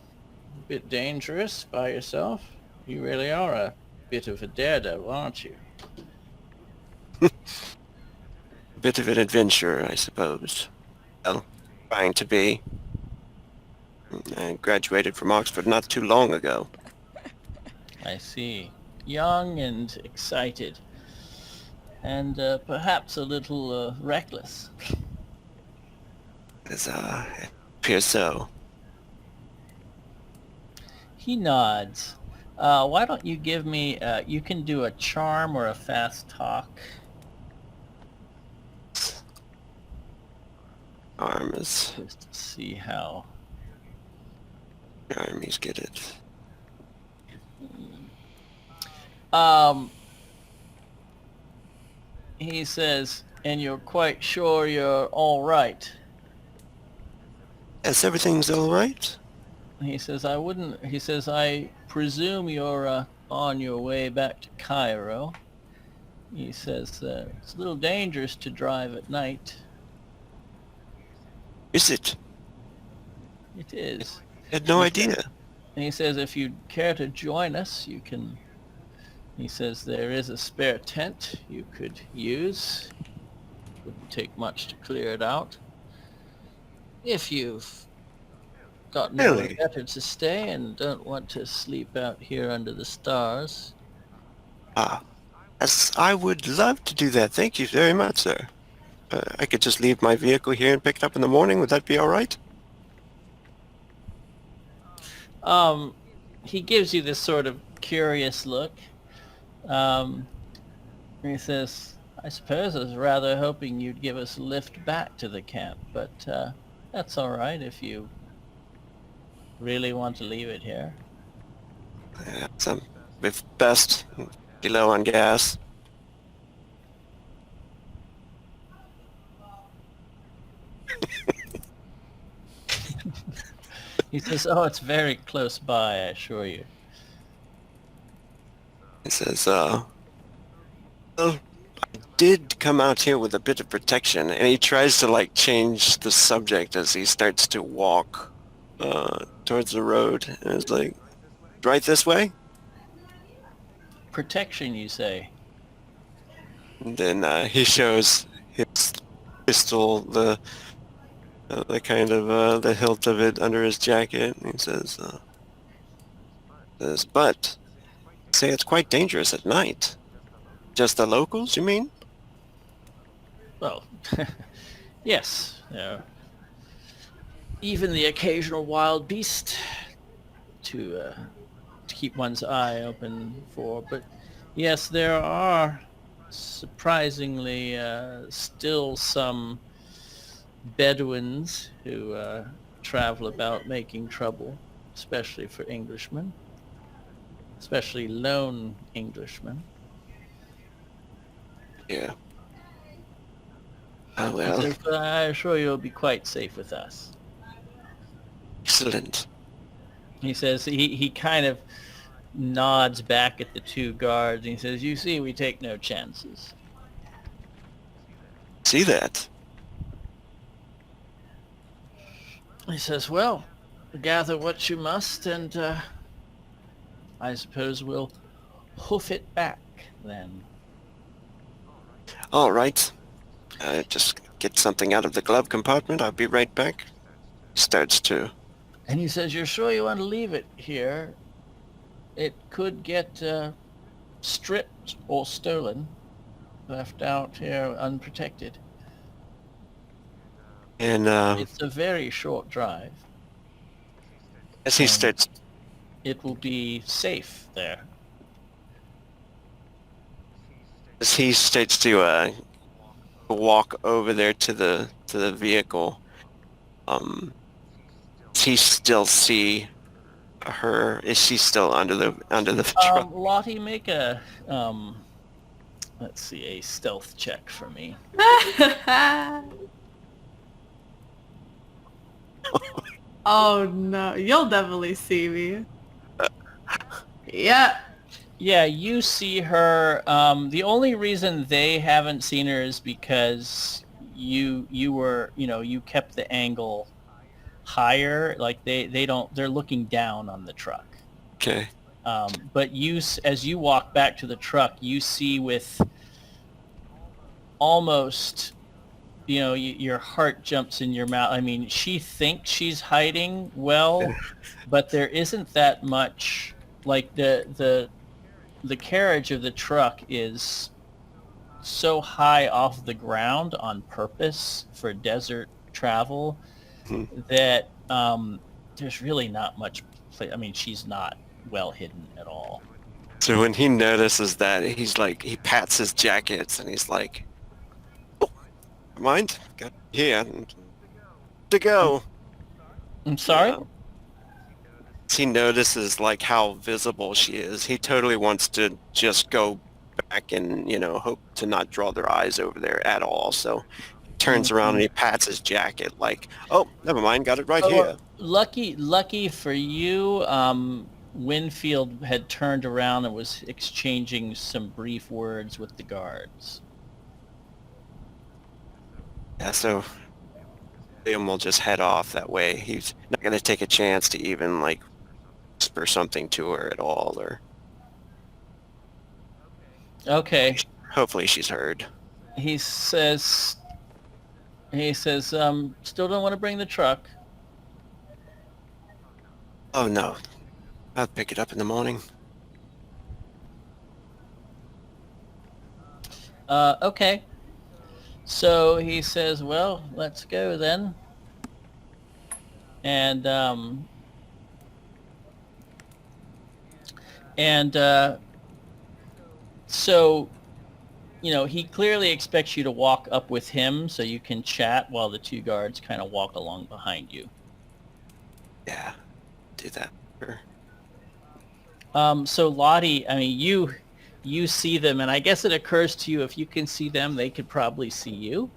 a bit dangerous by yourself. You really are a bit of a daredevil, aren't you? A bit of an adventurer, I suppose. Well, trying to be. I graduated from Oxford not too long ago. I see. Young and excited. And perhaps a little reckless. It appears so. He nods. Why don't you give me, you can do a charm or a fast talk. Arms. Just to see how. Armies get it. He says, and you're quite sure you're all right? Yes, everything's all right. He says, I presume you're on your way back to Cairo. He says, it's a little dangerous to drive at night. Is it? It is. I had no idea. And he says, if you'd care to join us, you can. He says, there is a spare tent you could use. Wouldn't take much to clear it out. If you've got nowhere Really? better to stay and don't want to sleep out here under the stars. Ah, I would love to do that. Thank you very much, sir. I could just leave my vehicle here and pick it up in the morning. Would that be all right? He gives you this sort of curious look. He says, I suppose I was rather hoping you'd give us a lift back to the camp, but that's all right if you really want to leave it here. If best, be low on gas. He says, oh, it's very close by, I assure you. He says, well, I did come out here with a bit of protection, and he tries to like change the subject as he starts to walk towards the road, and it's like, right this way? Protection, you say? And then he shows his pistol, the kind of the hilt of it under his jacket, and he says, but say it's quite dangerous at night. Just the locals, you mean? Well, yes. Even the occasional wild beast to keep one's eye open for. But yes, there are surprisingly still some Bedouins who travel about making trouble, especially for Englishmen, especially lone Englishmen. Yeah. Oh, well, But I assure you, you'll be quite safe with us. excellent. He says he kind of nods back at the two guards. And he says, "You see, we take no chances." See that? He says, "Well, gather what you must, and I suppose we'll hoof it back then." All right. Just get something out of the glove compartment. I'll be right back. Starts to. And he says, "You're sure you want to leave it here? It could get stripped or stolen, left out here unprotected. And It's a very short drive. as he starts, It will be safe there." to walk over there to the vehicle, does he still see her? Is she still under the truck? Lottie, make a let's see, a stealth check for me. Oh no, you'll definitely see me. Yeah. Yeah, you see her. The only reason they haven't seen her is because you were, you kept the angle higher. Like they're looking down on the truck. Okay. But as you walk back to the truck, you see with almost, your heart jumps in your mouth. I mean, she thinks she's hiding well, but there isn't that much. Like the carriage of the truck is so high off the ground on purpose for desert travel that there's really not much place. I mean, she's not well hidden at all. So when he notices that, he's like, he pats his jackets and he's like, "Oh, mind? Got here to go." I'm sorry? He notices like how visible she is. He totally wants to just go back and hope to not draw their eyes over there at all. So he turns around and he pats his jacket like, "Oh, never mind, got it right here." Lucky for you, Winfield had turned around and was exchanging some brief words with the guards. Yeah, so Liam will just head off that way. He's not going to take a chance to even like whisper something to her at all, or Okay. hopefully she's heard. He says, still don't want to bring the truck. Oh no, I'll pick it up in the morning. Okay. So he says, well, let's go then. And so, he clearly expects you to walk up with him so you can chat while the two guards kind of walk along behind you. Yeah, do that. Sure. So Lottie, I mean, you see them, and I guess it occurs to you if you can see them, they could probably see you.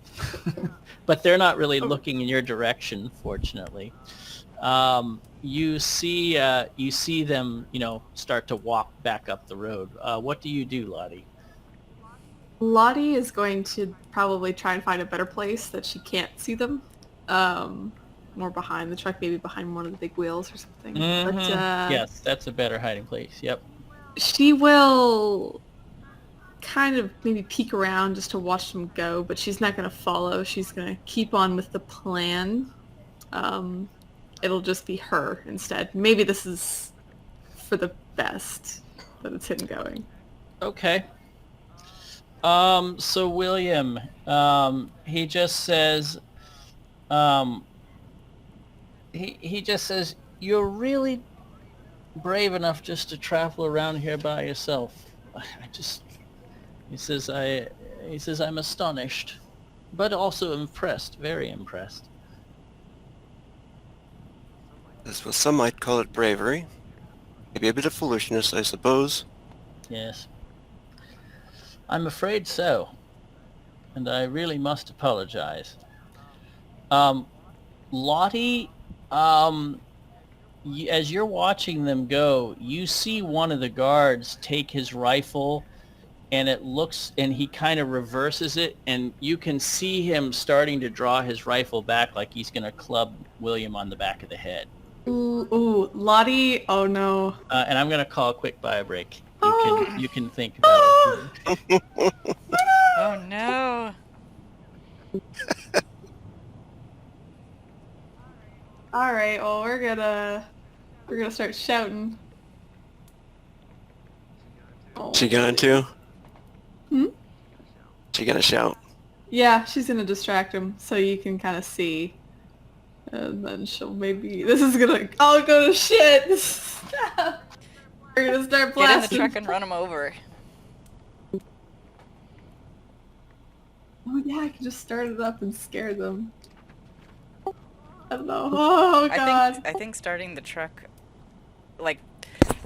But they're not really looking in your direction, fortunately. You see them, start to walk back up the road. What do you do, Lottie? Lottie is going to probably try and find a better place that she can't see them. More behind the truck, maybe behind one of the big wheels or something. Mm-hmm. But Yes, that's a better hiding place. Yep. she will kind of maybe peek around just to watch them go, but she's not going to follow. She's going to keep on with the plan. It'll just be her instead. Maybe this is for the best that it's him going. Okay. So William, he just says, he just says, you're really brave enough just to travel around here by yourself. He says, I'm astonished, but also impressed, very impressed. That's what some might call it bravery. Maybe a bit of foolishness, I suppose. Yes. I'm afraid so. And I really must apologize. Lottie, as you're watching them go, you see one of the guards take his rifle, and he kind of reverses it, and you can see him starting to draw his rifle back like he's going to club William on the back of the head. Ooh, Lottie, oh no. And I'm going to call a quick bio break. You can think about it. Oh no. All right, well we're gonna start shouting. Oh. She going to? Hmm? She gonna shout? Yeah, she's gonna distract him so you can kind of see. And then she'll maybe... This is gonna all go to shit! We're gonna start blasting. Get in the truck and run him over. Oh yeah, I can just start it up and scare them. I don't know. Oh god. I think starting the truck, like,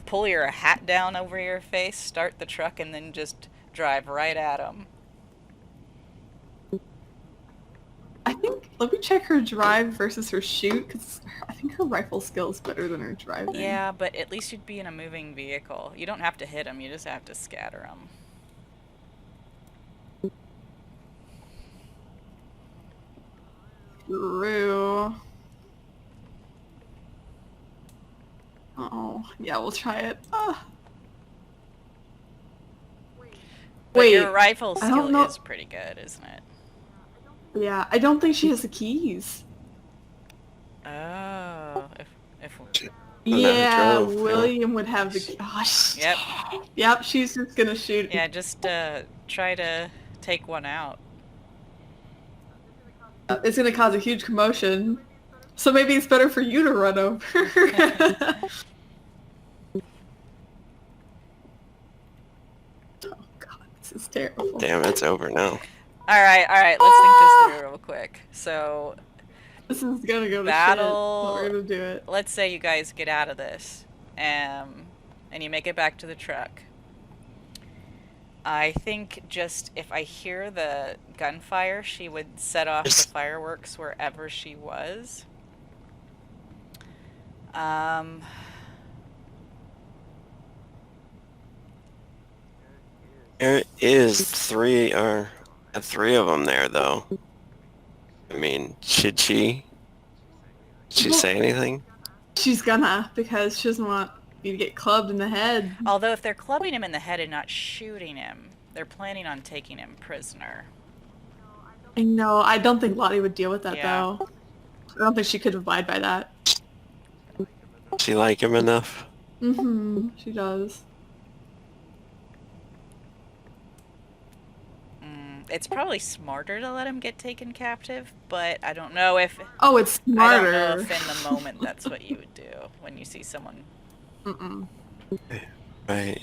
pull your hat down over your face, start the truck, and then just drive right at them. I think, let me check her drive versus her shoot, because I think her rifle skill is better than her driving. Yeah, but at least you'd be in a moving vehicle. You don't have to hit them, you just have to scatter them. True. Oh, yeah, we'll try it. But Wait, your rifle I don't skill know- is pretty good, isn't it? Yeah, I don't think she has the keys. Oh, if Yeah, drove, yeah. William would have the... Gosh. Yep. Yep, she's just gonna shoot. Yeah, just try to take one out. It's gonna cause a huge commotion. So maybe it's better for you to run over. Oh god, this is terrible. Damn, it's over now. Alright, let's think this through real quick. So, This is gonna go to Battle- shit, but we're gonna do it. let's say you guys get out of this, and you make it back to the truck. I think just if I hear the gunfire, she would set off the fireworks wherever she was. There is three of them there, though. I mean, should she say anything? She's gonna, because she doesn't want you to get clubbed in the head. Although if they're clubbing him in the head and not shooting him, they're planning on taking him prisoner. I know, I don't think Lottie would deal with that Yeah. though. I don't think she could abide by that. She like him enough? Mm-hmm. She does. It's probably smarter to let him get taken captive, but I don't know if Oh, it's I don't know smarter. if in the moment that's what you would do when you see someone. Mm-mm. Right.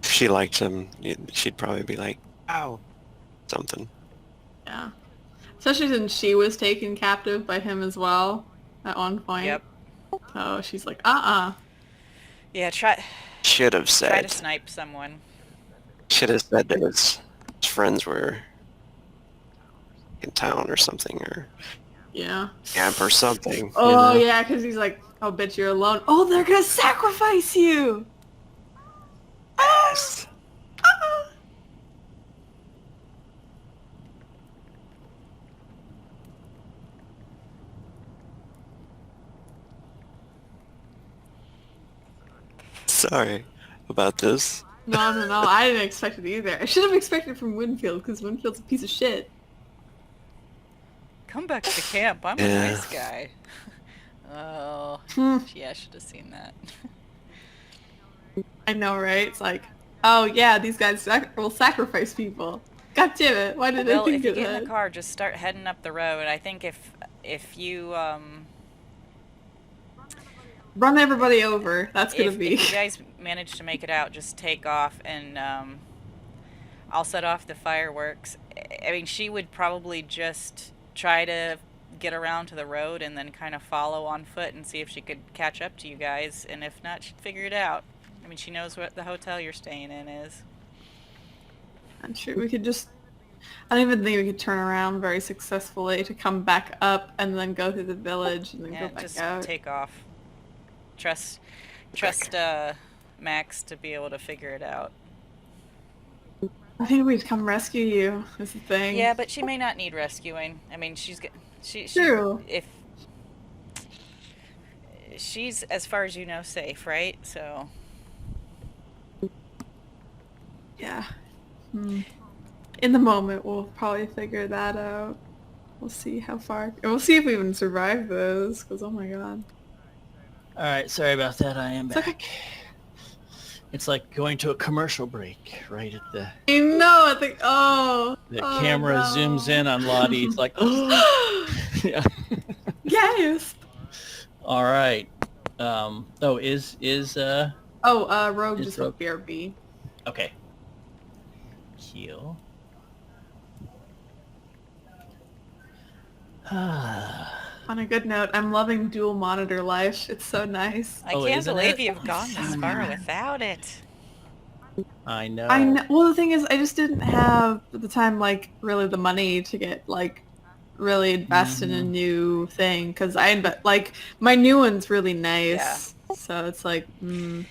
If she liked him, she'd probably be like, ow, something. Yeah. Especially since she was taken captive by him as well at one point. Yep. So she's like, uh-uh. Yeah, try Should have to said. snipe someone. Should have said that his friends were in town or something, or Yeah. camp or something. Oh, you know? yeah, because he's like, oh, bitch, you're alone. Oh, they're gonna sacrifice you! Yes. Sorry about this. No, I didn't expect it either. I should have expected it from Winfield, because Winfield's a piece of shit. Come back to camp. I'm a Yeah. nice guy. Oh, yeah, I should have seen that. I know, right? It's like, oh yeah, these guys will sacrifice people. God damn it! Why did I Well, think if you of get in that? the car, just start heading up the road. I think if you Run everybody over. That's gonna if be. you guys manage to make it out, just take off and I'll set off the fireworks. I mean, she would probably just try to get around to the road and then kind of follow on foot and see if she could catch up to you guys, and if not, she'd figure it out. I mean, she knows what the hotel you're staying in is. I'm sure we could just. I don't even think we could turn around very successfully to come back up and then go through the village and then Yeah, go back just out. take off. Trust Max to be able to figure it out. I think we'd come rescue you. Is the thing. Yeah, but she may not need rescuing. I mean, she True. if she's, as far as you know, safe, right? So Yeah. In the moment, we'll probably figure that out. We'll see how far. We'll see if we even survive this. Because oh my god. All right, sorry about that. I am It's okay. back. It's like going to a commercial break right at the I know. I think. Oh. camera no. zooms in on Lottie. It's like, yeah. Yes. All right. Oh, is Rogue Is just Rogue- went BRB. okay. Heal. On a good note, I'm loving dual monitor life. It's so nice. I Oh, can't isn't believe it? you've gone this far without it. I know. I know. Well, the thing is, I just didn't have at the time like really the money to get like really invest in a new thing because like my new one's really nice. So it's like, Well,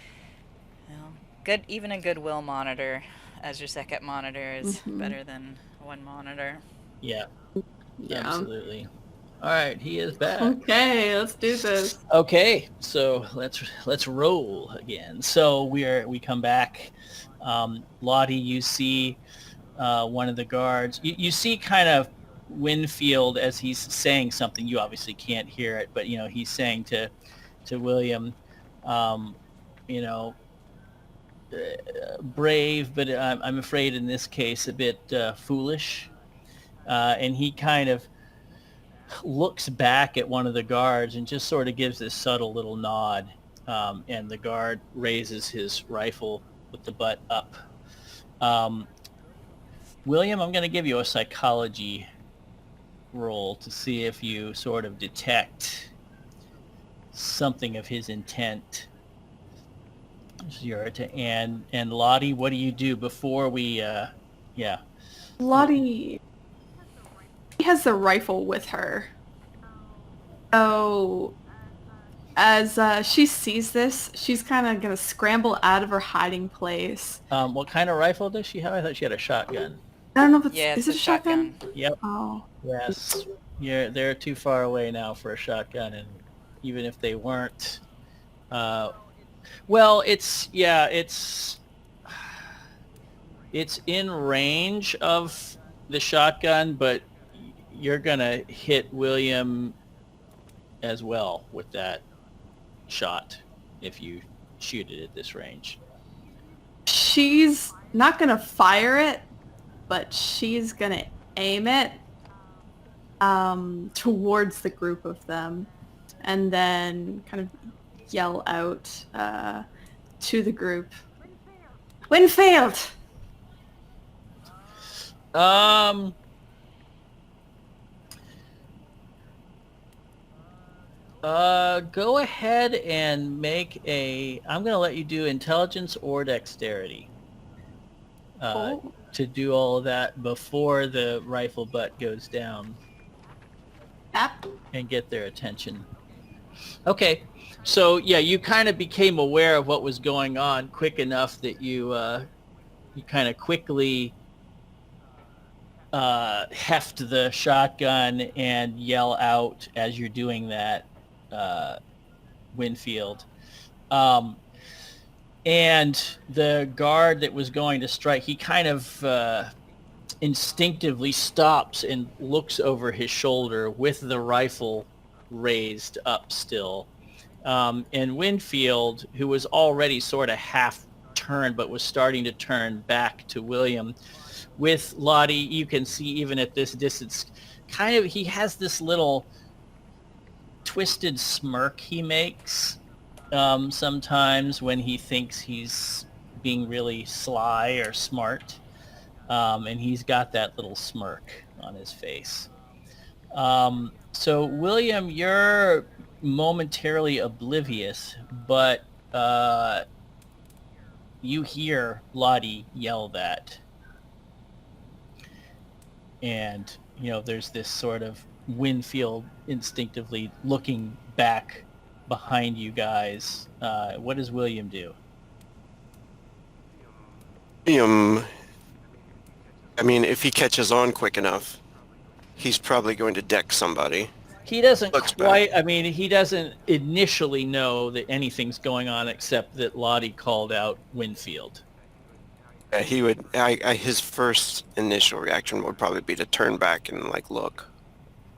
even a Goodwill monitor as your second monitor is better than one monitor. Yeah. yeah. Absolutely. All right, he is back. Okay, let's do this. Okay, so let's roll again. So we come back. Lottie, you see one of the guards. You see kind of Winfield as he's saying something. You obviously can't hear it, but he's saying to William, brave, but I'm afraid in this case a bit foolish. And he kind of looks back at one of the guards and just sort of gives this subtle little nod, and the guard raises his rifle with the butt up. William, I'm going to give you a psychology roll to see if you sort of detect something of his intent. And Lottie, what do you do before we Lottie has the rifle with her. So as she sees this, she's kind of going to scramble out of her hiding place. What kind of rifle does she have? I thought she had a shotgun. I don't know if it's... Yeah, is it's it a a shotgun? Yep. Oh. Yes. They're too far away now for a shotgun, and even if they weren't, well, it's in range of the shotgun, but you're gonna hit William as well with that shot if you shoot it at this range. She's not going to fire it, but she's going to aim it towards the group of them and then kind of yell out to the group. Winfield! Go ahead and make I'm going to let you do intelligence or dexterity. To do all of that before the rifle butt goes down. Yep. And get their attention. Okay. So, yeah, you kind of became aware of what was going on quick enough that you kind of quickly heft the shotgun and yell out as you're doing that, Winfield. And the guard that was going to strike, he kind of instinctively stops and looks over his shoulder with the rifle raised up still. And Winfield, who was already sort of half turned but was starting to turn back to William, with Lottie, you can see even at this distance, kind of he has this little twisted smirk he makes sometimes when he thinks he's being really sly or smart. And he's got that little smirk on his face. So, William, you're momentarily oblivious, but you hear Lottie yell that. And, there's this sort of Winfield instinctively looking back behind you guys. What does William do? If he catches on quick enough, he's probably going to deck somebody. He doesn't Looks quite, he doesn't initially know that anything's going on except that Lottie called out Winfield. He would, his first initial reaction would probably be to turn back and, look.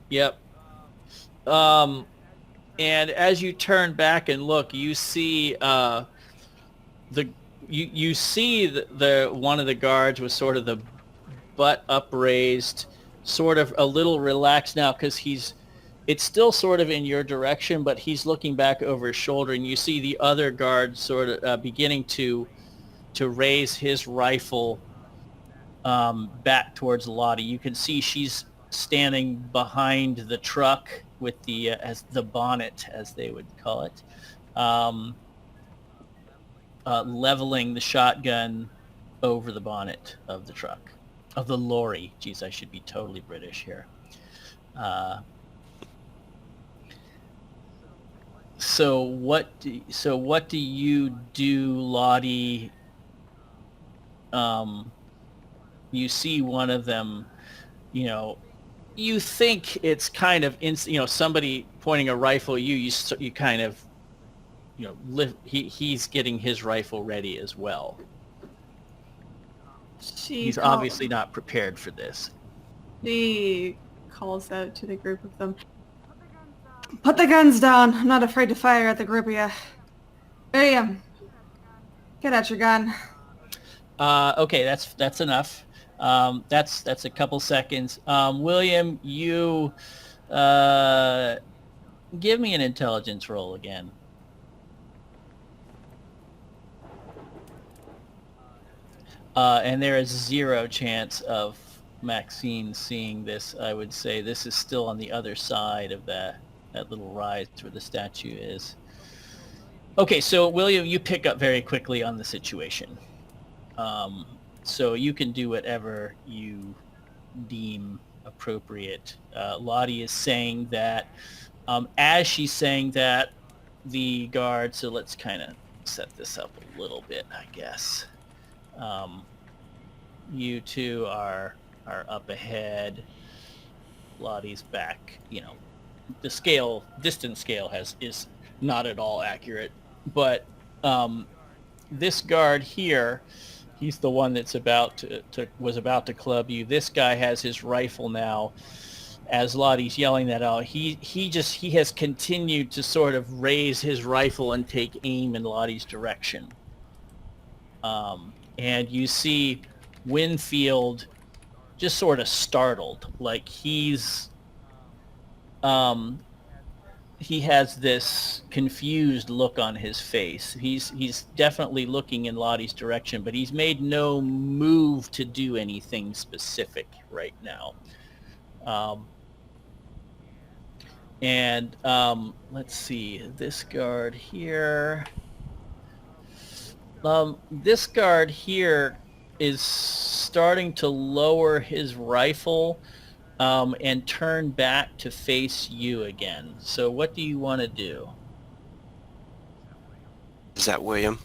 Yep. And as you turn back and look, you see you see the one of the guards with sort of the butt upraised, sort of a little relaxed now because it's still sort of in your direction, but he's looking back over his shoulder, and you see the other guard sort of beginning to raise his rifle back towards Lottie. You can see she's standing behind the truck with the bonnet, as they would call it, leveling the shotgun over the bonnet of the truck, of the lorry. Geez, I should be totally British here. So what do you do, Lottie? You see one of them, you think it's kind of somebody pointing a rifle at you. You kind of, he's getting his rifle ready as well. He's obviously not prepared for this. She calls out to the group of them. Put the guns down. I'm not afraid to fire at the group of you. William, get out your gun. Okay, that's enough. That's a couple seconds. William, you give me an intelligence roll again. And there is 0 chance of Maxine seeing this. I would say this is still on the other side of that little rise where the statue is. Okay, so William, you pick up very quickly on the situation. So you can do whatever you deem appropriate. Lottie is saying that, as she's saying that, the guard, so let's kind of set this up a little bit, I guess. You two are up ahead. Lottie's back. The distance scale is not at all accurate, but this guard here, he's the one that's was about to club you. This guy has his rifle now as Lottie's yelling that out, he has continued to sort of raise his rifle and take aim in Lottie's direction. And you see Winfield just sort of startled, like he has this confused look on his face. He's definitely looking in Lottie's direction, but he's made no move to do anything specific right now. Let's see, this guard here. This guard here is starting to lower his rifle and turn back to face you again. So what do you want to do? Is that William?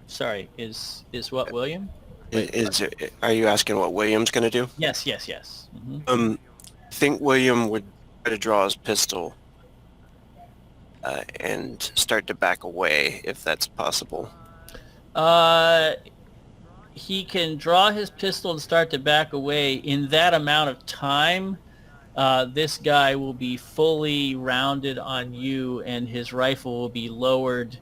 Sorry, is what, William? Are you asking what William's going to do? Yes. Mm-hmm. I think William would try to draw his pistol and start to back away, if that's possible. He can draw his pistol and start to back away. In that amount of time, this guy will be fully rounded on you, and his rifle will be lowered,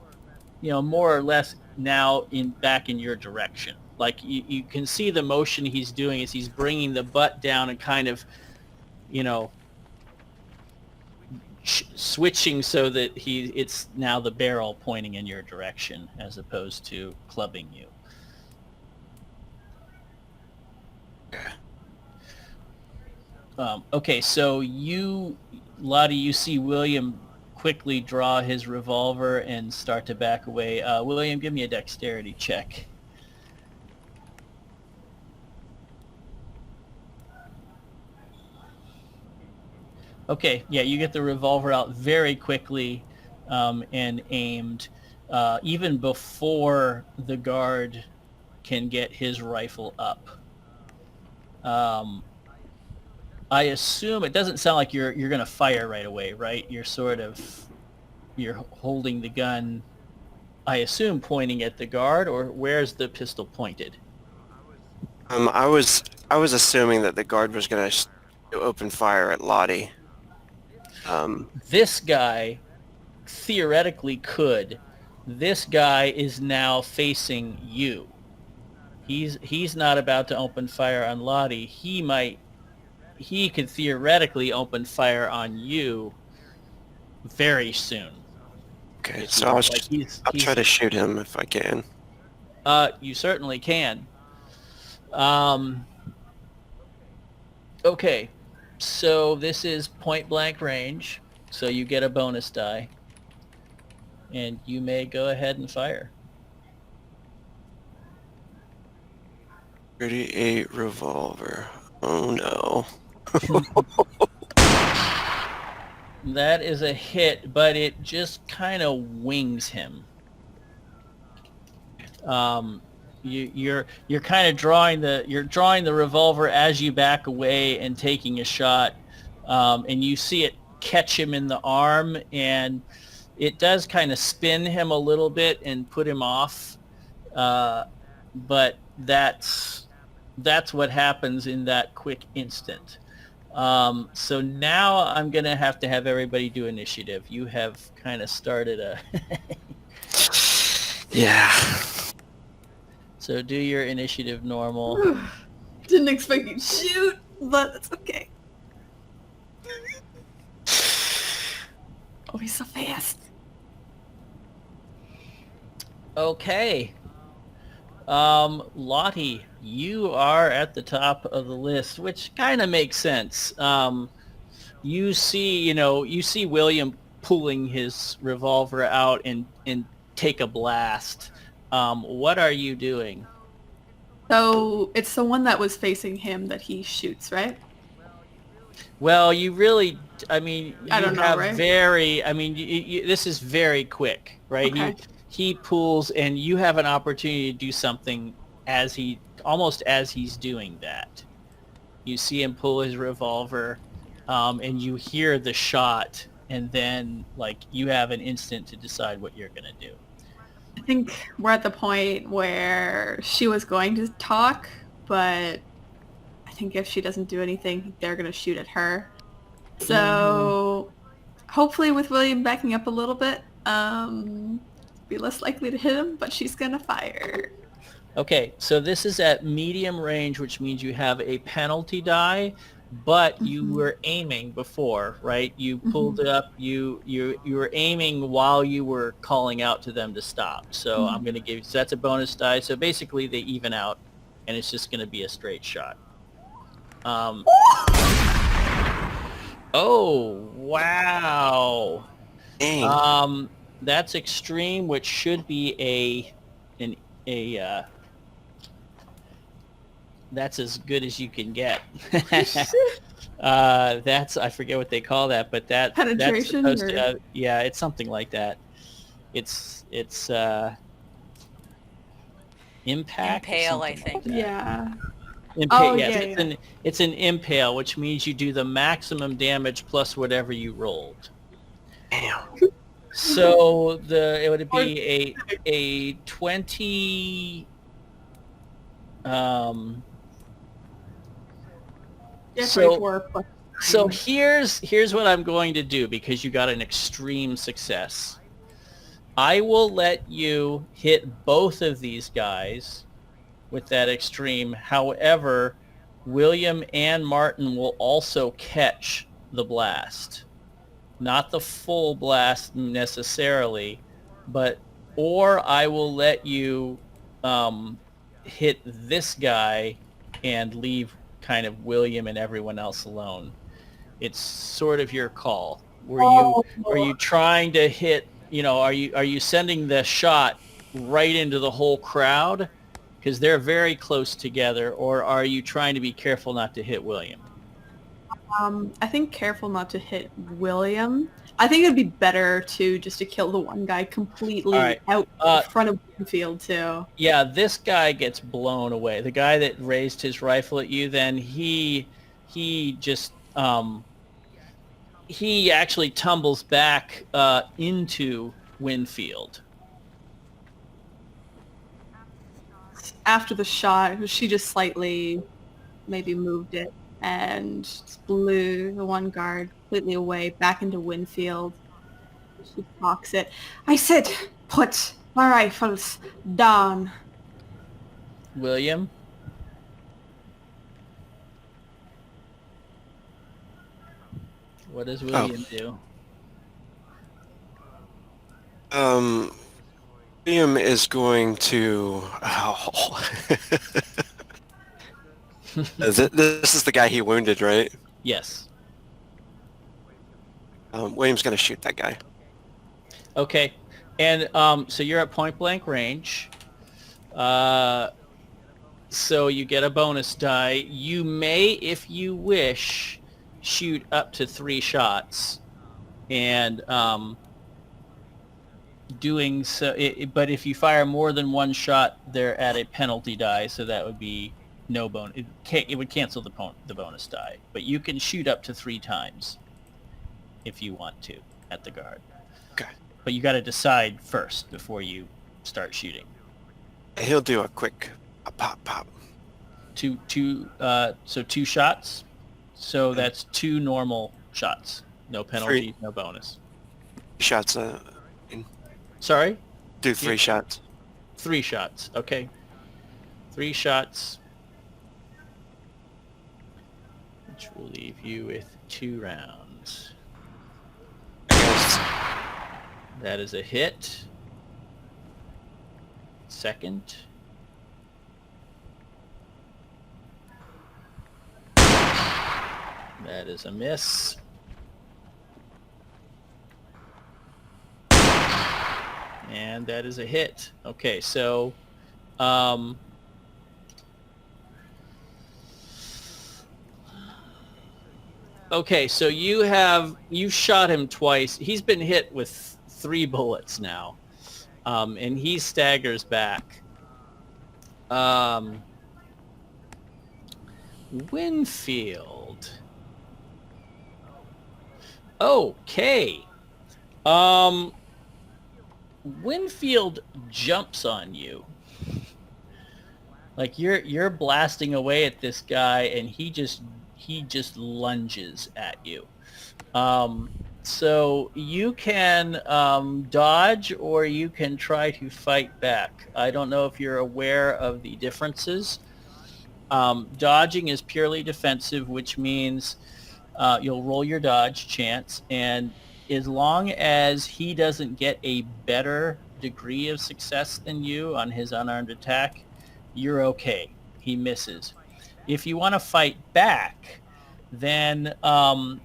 more or less now back in your direction. Like you can see the motion he's doing is he's bringing the butt down and kind of, switching so that it's now the barrel pointing in your direction as opposed to clubbing you. Okay, so Lottie, you see William quickly draw his revolver and start to back away. William, give me a dexterity check. Okay, yeah, you get the revolver out very quickly and aimed, even before the guard can get his rifle up. I assume it doesn't sound like you're going to fire right away, right? You're holding the gun, I assume, pointing at the guard, or where's the pistol pointed? I was assuming that the guard was going to open fire at Lottie. This guy theoretically could. This guy is now facing you. He's not about to open fire on Lottie. He could theoretically open fire on you very soon. Okay, so I'll try to shoot him if I can. You certainly can. Okay, so this is point blank range, so you get a bonus die, and you may go ahead and fire. 38 revolver. Oh no. That is a hit, but it just kind of wings him. You're kind of drawing the revolver as you back away and taking a shot, and you see it catch him in the arm, and it does kind of spin him a little bit and put him off, but that's what happens in that quick instant. So now I'm gonna have to have everybody do initiative. You have kind of started a Yeah. So do your initiative normal. Didn't expect you to shoot, but it's okay. Oh, he's so fast. Okay. Lottie, you are at the top of the list, which kind of makes sense. You see William pulling his revolver out and take a blast. What are you doing? So it's the one that was facing him that he shoots, right? Well, you really, I don't know, have right? this is very quick, right? Okay. He pulls, and you have an opportunity to do something almost as he's doing that. You see him pull his revolver, and you hear the shot, and then you have an instant to decide what you're gonna do. I think we're at the point where she was going to talk, but think if she doesn't do anything, they're going to shoot at her. So hopefully with William backing up a little bit, be less likely to hit him, but she's going to fire. Okay, so this is at medium range, which means you have a penalty die, but you were aiming before, right? You pulled it up. You were aiming while you were calling out to them to stop. So I'm going to give you, so that's a bonus die. So basically they even out, and it's just going to be a straight shot. Oh, wow. Dang. That's extreme, which should be that's as good as you can get. That's, I forget what they call that, but Penetration, that's supposed to, yeah, it's something like that. It's impact. Impale, or I something like think. that. Yeah. Impale, Oh, yes, yeah. it's an impale, which means you do the maximum damage plus whatever you rolled. Damn. So it would be a 20. So here's what I'm going to do, because you got an extreme success. I will let you hit both of these guys with that extreme. However, William and Martin will also catch the blast. Not the full blast necessarily, or I will let you hit this guy and leave kind of William and everyone else alone. It's sort of your call. Are you trying to hit, are you sending the shot right into the whole crowd? Because they're very close together. Or are you trying to be careful not to hit William? I think careful not to hit William. I think it'd be better to kill the one guy completely out in front of Winfield too. Yeah, this guy gets blown away. The guy that raised his rifle at you, then he just he actually tumbles back into Winfield. After the shot, she just slightly maybe moved it and blew the one guard completely away back into Winfield. She cocks it. I said, put my rifles down. William? What does William do? William is going to... This is the guy he wounded, right? Yes. William's going to shoot that guy. Okay. And so you're at point blank range. So you get a bonus die. You may, if you wish, shoot up to 3 shots. And doing so, but if you fire more than 1 shot, they're at a penalty die, so that would be no bonus. It would cancel the bonus die. But you can shoot up to 3 times if you want to at the guard. Okay. But you got to decide first before you start shooting. He'll do a quick pop. So 2 shots. So that's 2 normal shots. No penalty, 3 no bonus. shots. Sorry? Do 3 shots. 3 shots. Okay. 3 shots. Which will leave you with 2 rounds. That is a hit. Second. That is a miss. And that is a hit. Okay, so okay, so you shot him twice. He's been hit with 3 bullets now. And he staggers back. Winfield. Okay. Winfield jumps on you Like you're blasting away at this guy, and he just lunges at you. So you can dodge, or you can try to fight back. I don't know if you're aware of the differences. Dodging is purely defensive, which means you'll roll your dodge chance, and as long as he doesn't get a better degree of success than you on his unarmed attack, you're okay. He misses. If you want to fight back, then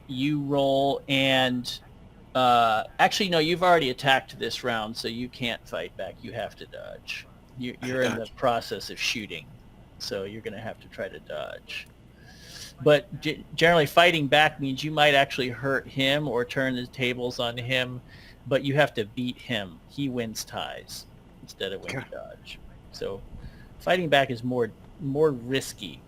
you roll and actually no, you've already attacked this round, so you can't fight back. You have to dodge. You're in the process of shooting, so you're going to have to try to dodge. But generally, fighting back means you might actually hurt him or turn the tables on him, but you have to beat him. He wins ties instead of when you dodge. So fighting back is more risky.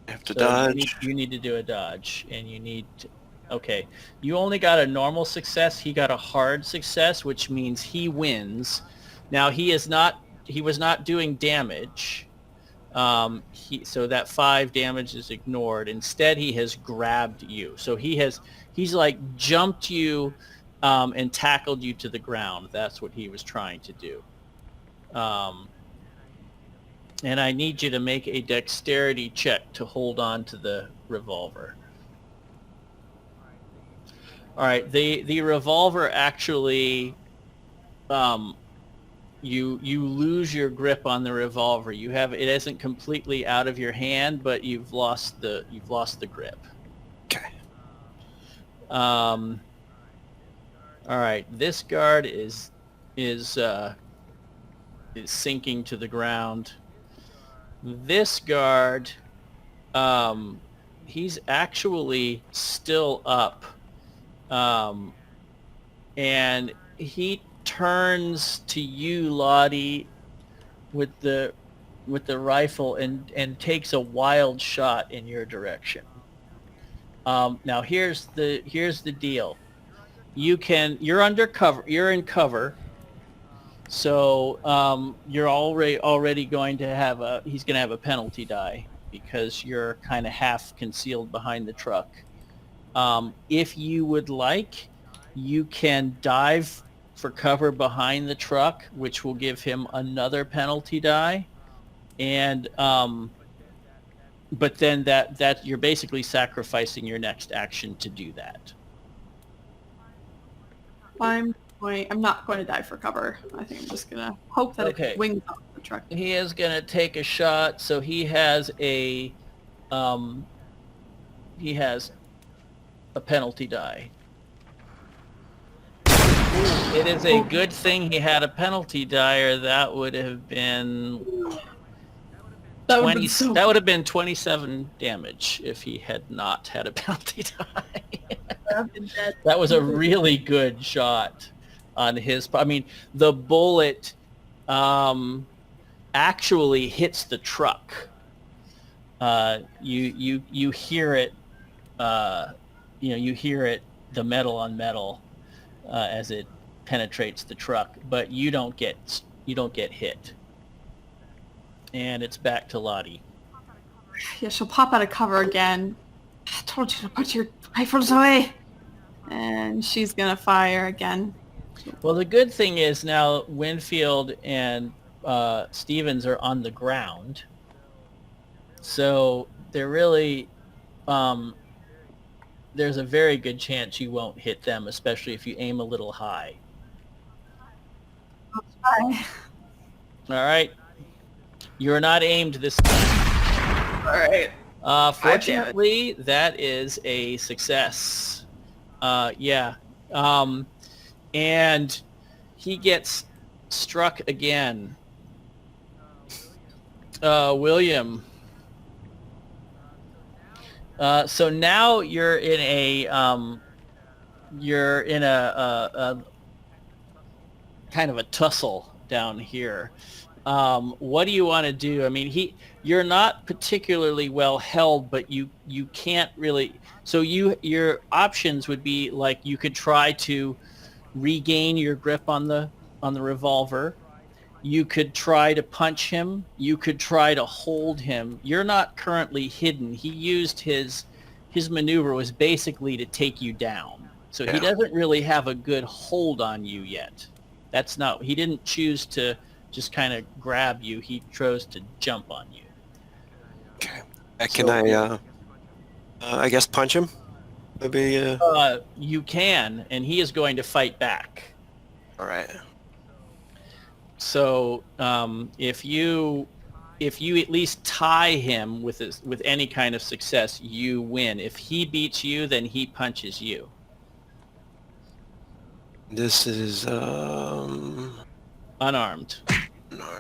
Have to dodge. You need to do a dodge, and you need to... Okay. You only got a normal success. He got a hard success, which means he wins. Now, he was not doing damage. So that 5 damage is ignored. Instead, he has grabbed you. So he's like jumped you and tackled you to the ground. That's what he was trying to do. And I need you to make a dexterity check to hold on to the revolver. All right, the revolver actually, you lose your grip on the revolver. It isn't completely out of your hand, but you've lost the grip. Okay. All right, this guard is sinking to the ground. This guard, he's actually still up, and he turns to you, Lottie, with the rifle and takes a wild shot in your direction. Now here's the deal. You're under cover. You're in cover. So you're already going to have he's going to have a penalty die because you're kind of half concealed behind the truck. If you would like, you can dive for cover behind the truck, which will give him another penalty die. And but then that you're basically sacrificing your next action to do that. I'm not going to dive for cover. I think I'm just going to hope that it wings off the truck. He is going to take a shot, so he has a penalty die. It is a good thing he had a penalty die, or that would have been 20. That would have been 27 damage if he had not had a penalty die. That was a really good shot on his... I mean, the bullet actually hits the truck. You hear it. You hear it, the metal on metal, as it penetrates the truck, but you don't get hit. And it's back to Lottie. Yeah, she'll pop out of cover again. I told you to put your rifles away. And she's gonna fire again. Well, the good thing is now Winfield and Stevens are on the ground, so they're really there's a very good chance you won't hit them, especially if you aim a little high. I'll try. All right, you're not aimed this time. All right. Fortunately, that is a success. Yeah. And he gets struck again. William. So now you're in a kind of a tussle down here. What do you want to do? I mean, you're not particularly well held, but you can't really. So your options would be like you could try to regain your grip on the revolver. You could try to punch him. You could try to hold him. You're not currently hidden. He used his maneuver was basically to take you down. So he doesn't really have a good hold on you yet. That's not, he didn't choose to just kind of grab you. He chose to jump on you. Okay. Can I guess punch him? Maybe. You can, and he is going to fight back. All right. So if you at least tie him with any kind of success, you win. If he beats you, then he punches you. This is Unarmed. no.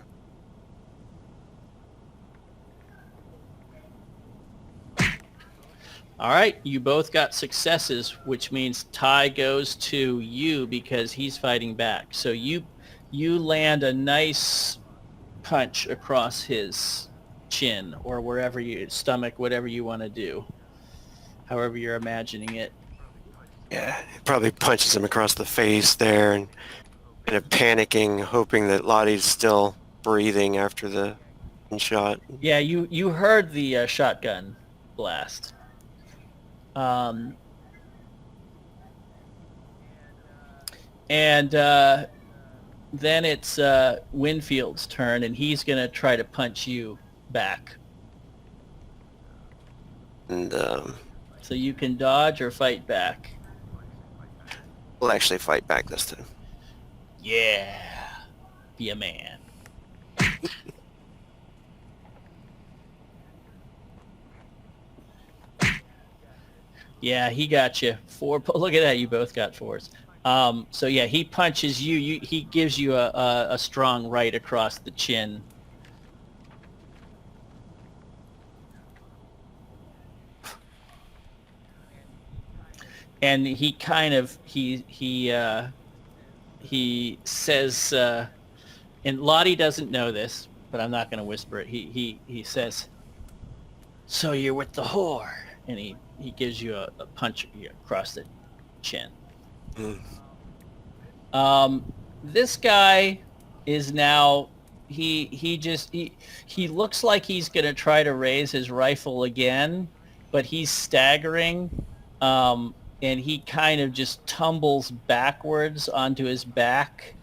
All right, you both got successes, which means tie goes to you because he's fighting back. So you land a nice punch across his chin or wherever stomach, whatever you want to do, however you're imagining it. Yeah, he probably punches him across the face there, and kind of panicking, hoping that Lottie's still breathing after the shot. Yeah, you heard the shotgun blast. And then it's Winfield's turn, and he's going to try to punch you back. And So you can dodge or fight back. we'll actually fight back this time. Yeah. Be a man. Yeah, he got you. 4. Look at that, you both got 4s. So yeah, he punches you. He gives you a strong right across the chin. And he kind of he says, and Lottie doesn't know this, but I'm not going to whisper it. He says, "So you're with the whore," and he gives you a punch across the chin. This guy is now he looks like he's going to try to raise his rifle again, but he's staggering, and he kind of just tumbles backwards onto his back,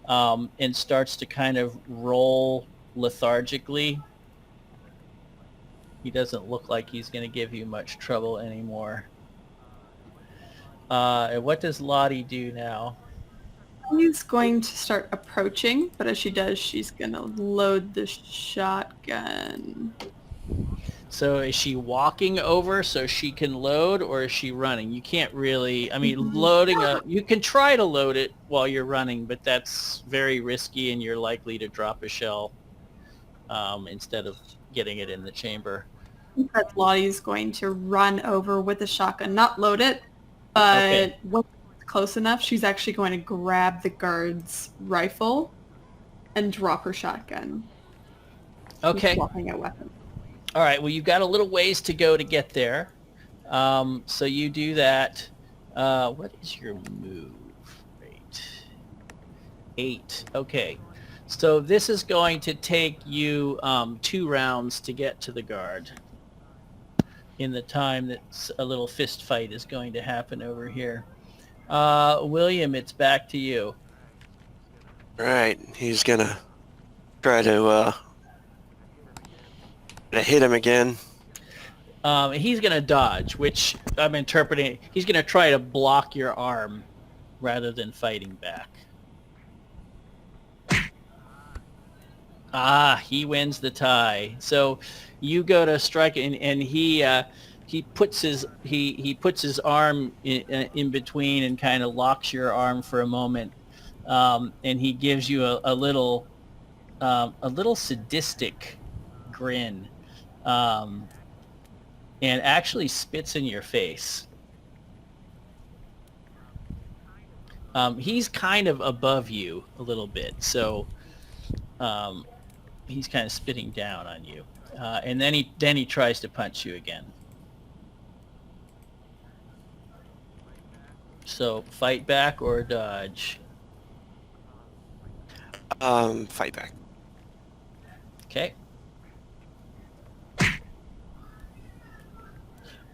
and starts to kind of roll lethargically. He doesn't look like he's going to give you much trouble anymore. And what does Lottie do now? She's going to start approaching, but as she does, she's going to load the shotgun. So is she walking over so she can load, or is she running? You can't really, I mean, you can try to load it while you're running, but that's very risky and you're likely to drop a shell instead of getting it in the chamber. I think that Lottie's going to run over with the shotgun, not load it, but when it's close enough, she's actually going to grab the guard's rifle and drop her shotgun. Okay. Swapping a weapon. All right. Well, you've got a little ways to go to get there. So you do that. What is your move rate? 8. Okay. So this is going to take you 2 rounds to get to the guard in the time that a little fist fight is going to happen over here. William, it's back to you. All right, he's gonna try to hit him again. He's going to dodge, which I'm interpreting. He's going to try to block your arm rather than fighting back. He wins the tie. So you go to strike, and he puts his arm in between and kind of locks your arm for a moment, and he gives you a little sadistic grin, and actually spits in your face. He's kind of above you a little bit, so he's kind of spitting down on you, and then he tries to punch you again. So fight back or dodge. Fight back. Okay.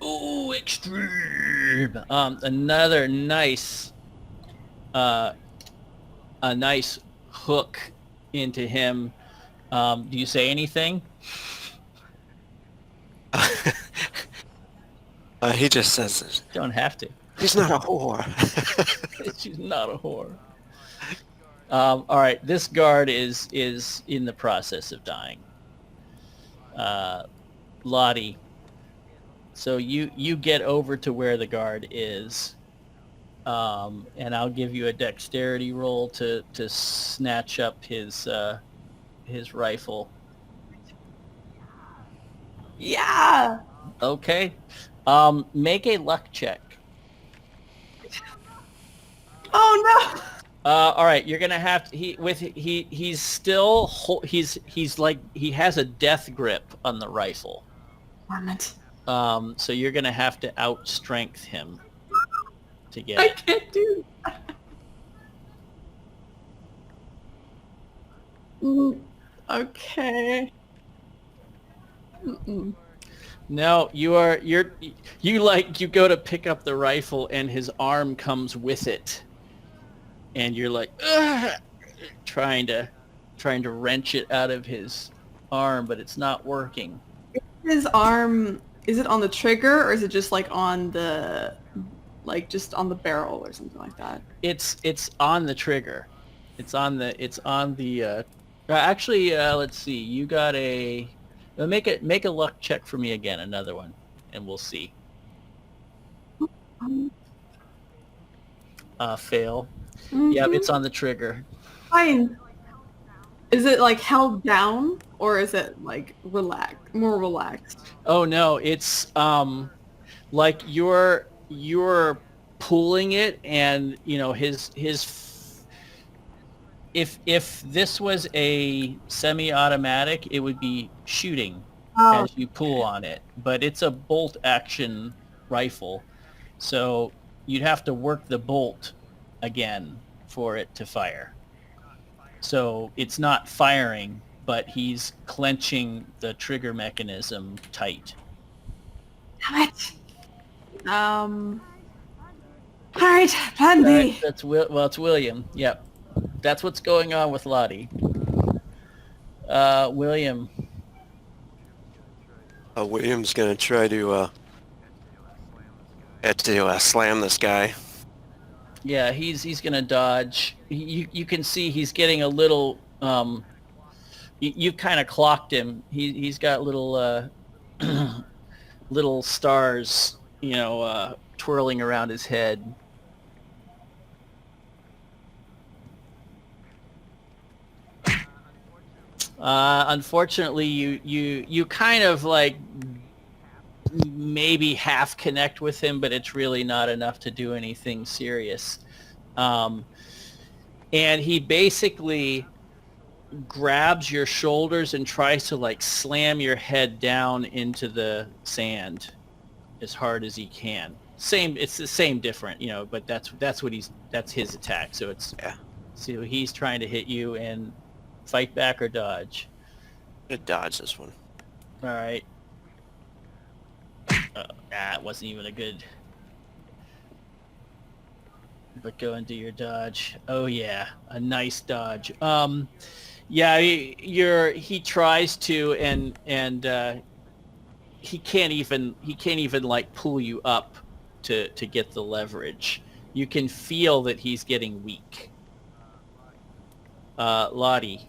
Ooh, extreme. Another nice, a nice hook into him. Do you say anything? He just says, Don't have to. he's not a whore. She's not a whore. All right, this guard is in the process of dying. Lottie, so you get over to where the guard is, and I'll give you a dexterity roll to snatch up his rifle. Yeah! Okay. Make a luck check. Oh no! All right, you're gonna have to. He's still he's like he has a death grip on the rifle. Damn it. So you're gonna have to outstrength him to get I it. can't do that. Okay. Mm-mm. No, you go to pick up the rifle and his arm comes with it, and you're like, ugh, trying to wrench it out of his arm, but it's not working. His arm, is it on the trigger or is it just like on the, like just on the barrel or something like that? It's on the trigger. It's on the actually, let's see. You got a make a luck check for me again, another one, and we'll see. Fail. Yeah, it's on the trigger. Fine. Is it like held down or is it like more relaxed? Oh no, it's like you're pulling it, and you know his if this was a semi-automatic, it would be shooting as you pull on it, but it's a bolt action rifle, so you'd have to work the bolt again for it to fire. So it's not firing, but he's clenching the trigger mechanism tight. Damn it. Alright, plan B. Right, it's William. Yep. That's what's going on with Lottie. William. William's gonna try to slam this guy. Yeah, he's gonna dodge. You can see he's getting a little. You kind of clocked him. He's got little little stars, twirling around his head. Unfortunately, you kind of like maybe half connect with him, but it's really not enough to do anything serious. And he basically grabs your shoulders and tries to like slam your head down into the sand as hard as he can. It's the same different, but that's his attack. So so he's trying to hit you and fight back or dodge. I'm gonna dodge this one. All right. It wasn't even a good. But go and do your dodge. Oh yeah, a nice dodge. Yeah, he tries to, and he can't even like pull you up to get the leverage. You can feel that he's getting weak. Lottie.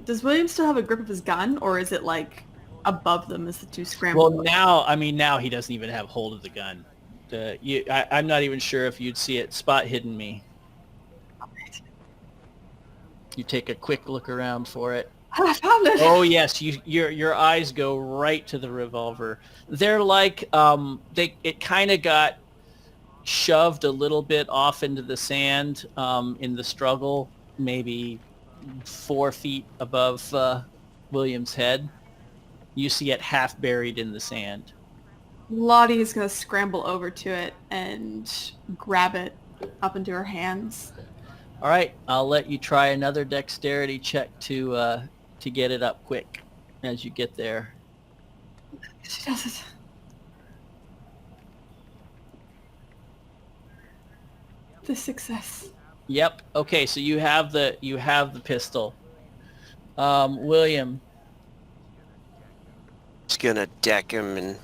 Does William still have a grip of his gun, or is it like above them as the two scramble? Well, now he doesn't even have hold of the gun. I'm not even sure if you'd see it. Spot hidden me. You take a quick look around for it. I found it. Oh yes, your eyes go right to the revolver. They're like it kind of got shoved a little bit off into the sand in the struggle, maybe 4 feet above William's head. You see it half buried in the sand. Lottie is going to scramble over to it and grab it up into her hands. All right, I'll let you try another dexterity check to get it up quick as you get there. She does it. The success. Yep. Okay, so you have the pistol. William. He's gonna deck him and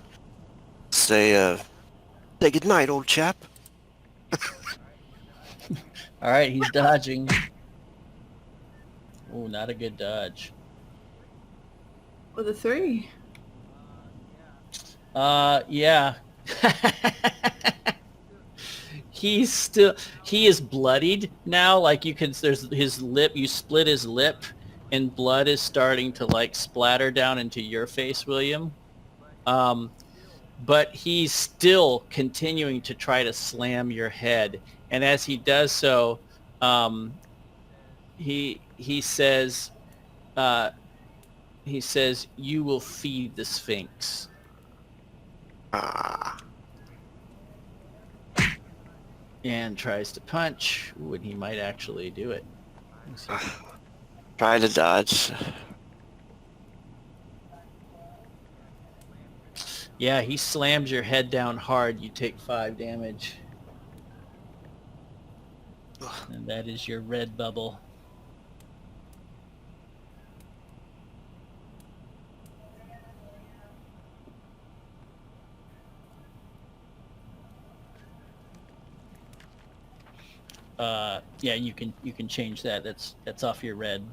say, say good night, old chap. All right, he's dodging. Oh, not a good dodge. With a 3. Yeah. He is bloodied now. Like there's his lip, you split his lip and blood is starting to like splatter down into your face, William. But he's still continuing to try to slam your head. And as he does so, he says, "You will feed the Sphinx." And tries to punch when he might actually do it. Try to dodge. Yeah, he slams your head down hard. You take 5 damage. And that is your red bubble. Yeah, you can change that. That's off your red.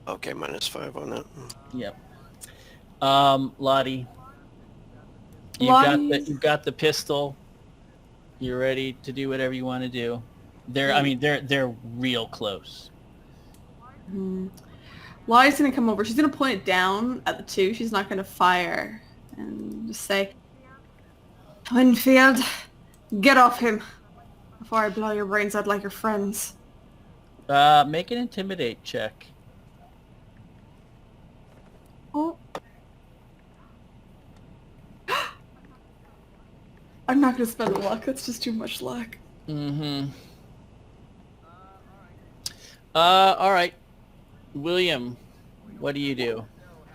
Okay, -5 on that. Yep. Lottie, you've got the pistol. You're ready to do whatever you want to do. They're real close. Lottie's going to come over. She's going to point it down at the 2. She's not going to fire. And just say, Winfield, get off him before I blow your brains out like your friends. Make an intimidate check. Oh. I'm not going to spend the luck. That's just too much luck. Mm-hmm. All right. William, what do you do?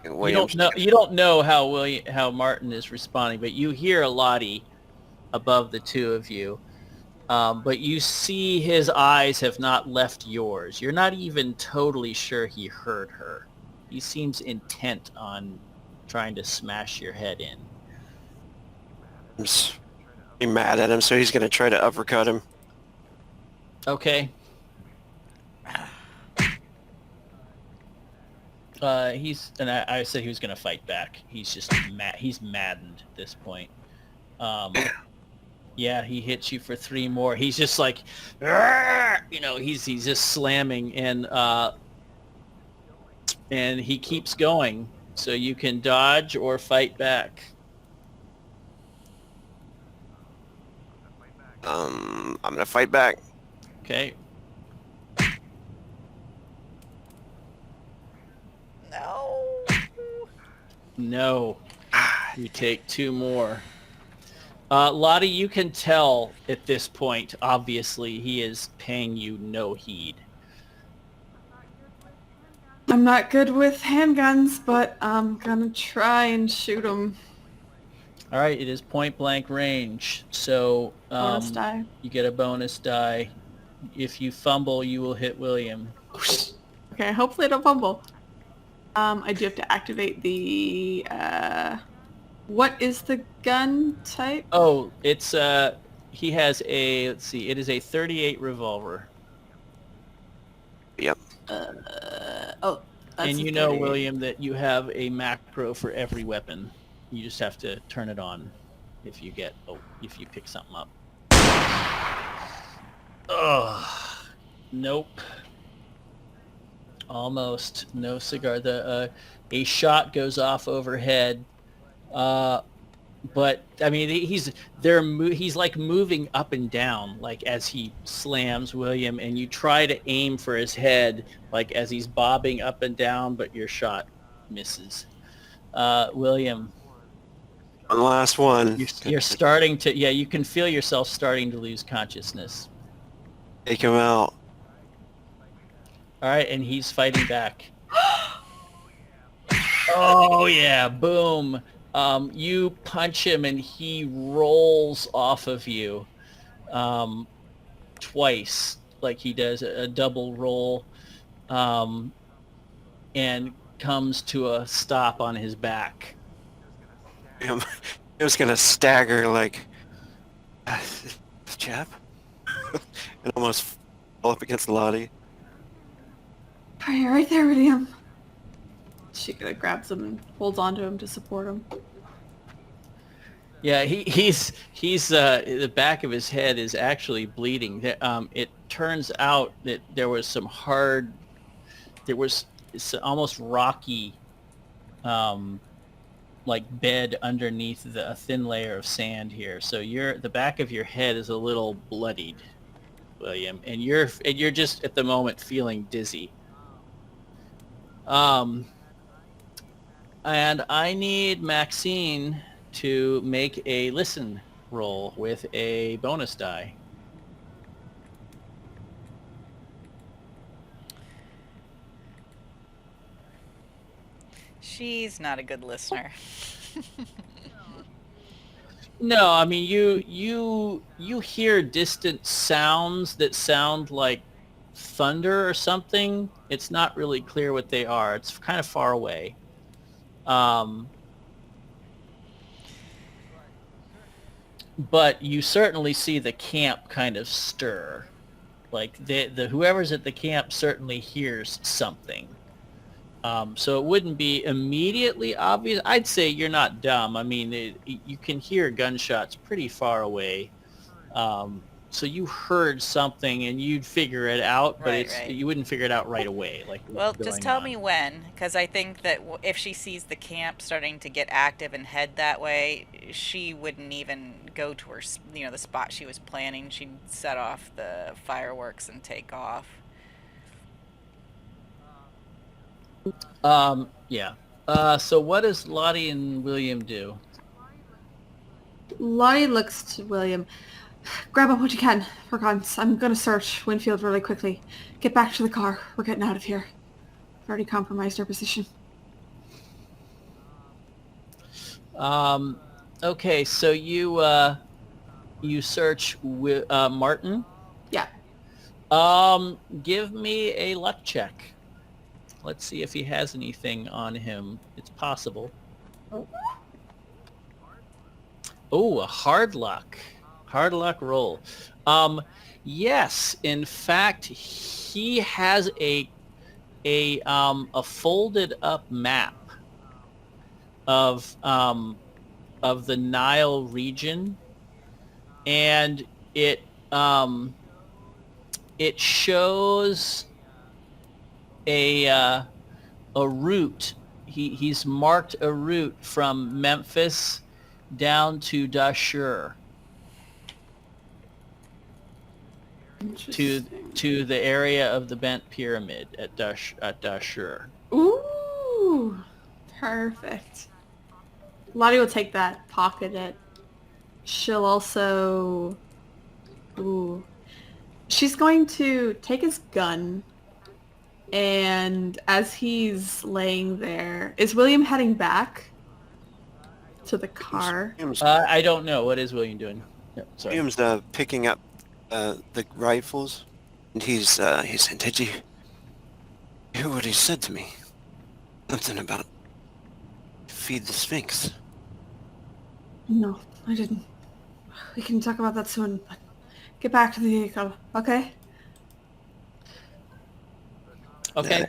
You don't know how Martin is responding, but you hear Lottie above the 2 of you. But you see his eyes have not left yours. You're not even totally sure he heard her. He seems intent on trying to smash your head in. He's mad at him, so he's gonna try to uppercut him. Okay. I said he was gonna fight back. He's just mad. He's maddened at this point. Yeah, he hits you for 3 more. He's just like, he's just slamming, and he keeps going. So you can dodge or fight back. I'm gonna fight back. Okay. No. You take 2 more. Lottie, you can tell at this point, obviously, he is paying you no heed. I'm not good with handguns, but I'm gonna try and shoot him. All right, it is point blank range, so Bonus die. you get a bonus die. If you fumble, you will hit William. Okay, hopefully I don't fumble. I do have to activate the, what is the gun type? Oh, it's, he has a, let's see, it is a .38 revolver. Yep. Oh, that's And a you know, 38. William, that you have a macro for every weapon. You just have to turn it on if you pick something up. Ugh. Nope. Almost. No cigar. A shot goes off overhead. But I mean, he's like moving up and down, like as he slams William, and you try to aim for his head, like as he's bobbing up and down, but your shot misses. William. One last one. You're starting to, yeah, you can feel yourself starting to lose consciousness. Take him out. All right, and he's fighting back. Oh yeah, boom. You punch him and he rolls off of you twice, like he does a double roll, and comes to a stop on his back. I'm just gonna stagger like the chap and almost fall up against Lottie. Are you right there, William? She grabs him and holds onto him to support him. Yeah, he's the back of his head is actually bleeding. It turns out that there was it's almost rocky, like bed underneath a thin layer of sand here. So the back of your head is a little bloodied, William, and you're just at the moment feeling dizzy. And I need Maxine to make a listen roll with a bonus die. She's not a good listener. No, I mean you hear distant sounds that sound like thunder or something. It's not really clear what they are. It's kind of far away. But you certainly see the camp kind of stir. Like the whoever's at the camp certainly hears something. So it wouldn't be immediately obvious. I'd say you're not dumb. I mean, you can hear gunshots pretty far away. So you heard something and you'd figure it out, but Right. you wouldn't figure it out right away. Like, Well, what's just going tell on. me when, because I think that if she sees the camp starting to get active and head that way, she wouldn't even go to her, the spot she was planning. She'd set off the fireworks and take off. Yeah. So what does Lottie and William do? Lottie looks to William. Grab up what you can, for guns. I'm gonna search Winfield really quickly. Get back to the car. We're getting out of here. I've already compromised our position. Okay, so you search Martin. Yeah. Give me a luck check. Let's see if he has anything on him. It's possible. Oh, a hard luck roll. Yes, in fact, he has a folded up map of the Nile region, and it shows a route. He's marked a route from Memphis down to Dashur, to the area of the bent pyramid at Dashur. Ooh, perfect. Lottie will take that, pocket it. She'll also... Ooh. She's going to take his gun, and as he's laying there... Is William heading back to the car? I don't know. What is William doing? Yeah, sorry. William's picking up the rifles, and he said, "Did you hear what he said to me? Something about feed the Sphinx." No, I didn't. We can talk about that soon, but get back to the vehicle, okay? Okay.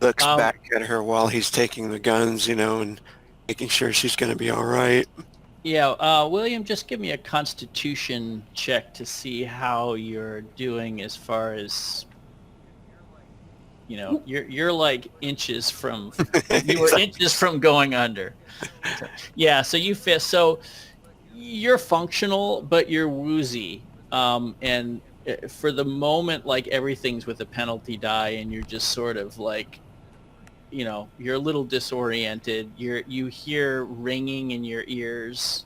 Looks back at her while he's taking the guns, and making sure she's going to be all right. Yeah, William, just give me a Constitution check to see how you're doing as far as, you're like inches from, you were inches from going under. So, yeah, so so you're functional, but you're woozy. And for the moment, like everything's with a penalty die and you're just sort of like you're a little disoriented. You hear ringing in your ears.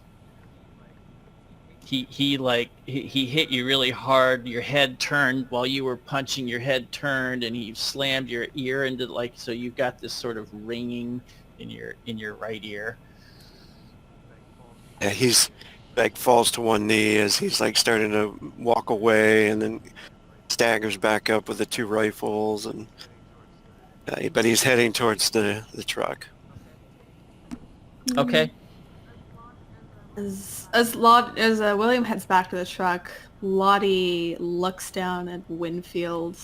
He hit you really hard. Your head turned while you were punching. Your head turned, and he slammed your ear into so you've got this sort of ringing in your right ear. Yeah, he's falls to one knee as he's starting to walk away, and then staggers back up with the 2 rifles, and but he's heading towards the truck. Okay. As William heads back to the truck, Lottie looks down at Winfield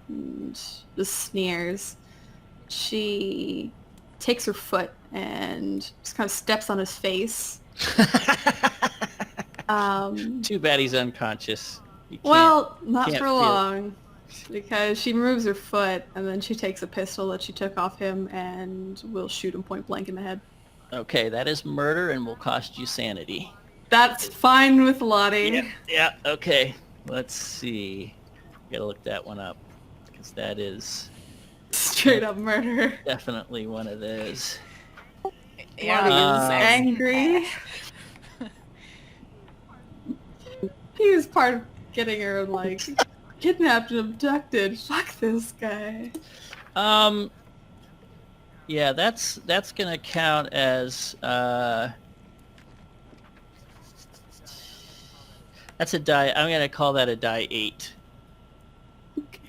and just sneers. She takes her foot and just kind of steps on his face. Too bad he's unconscious. Well, not can't for feel- long, because she moves her foot and then she takes a pistol that she took off him and will shoot him point blank in the head. Okay, that is murder and will cost you sanity. That's fine with Lottie. Yeah, okay. Let's see. Gotta look that one up, because that is Straight up murder. definitely one of those. Lottie is angry. He was part of getting her kidnapped and abducted. Fuck this guy. Yeah, that's gonna count as that's a die. I'm gonna call that a die 8. Okay.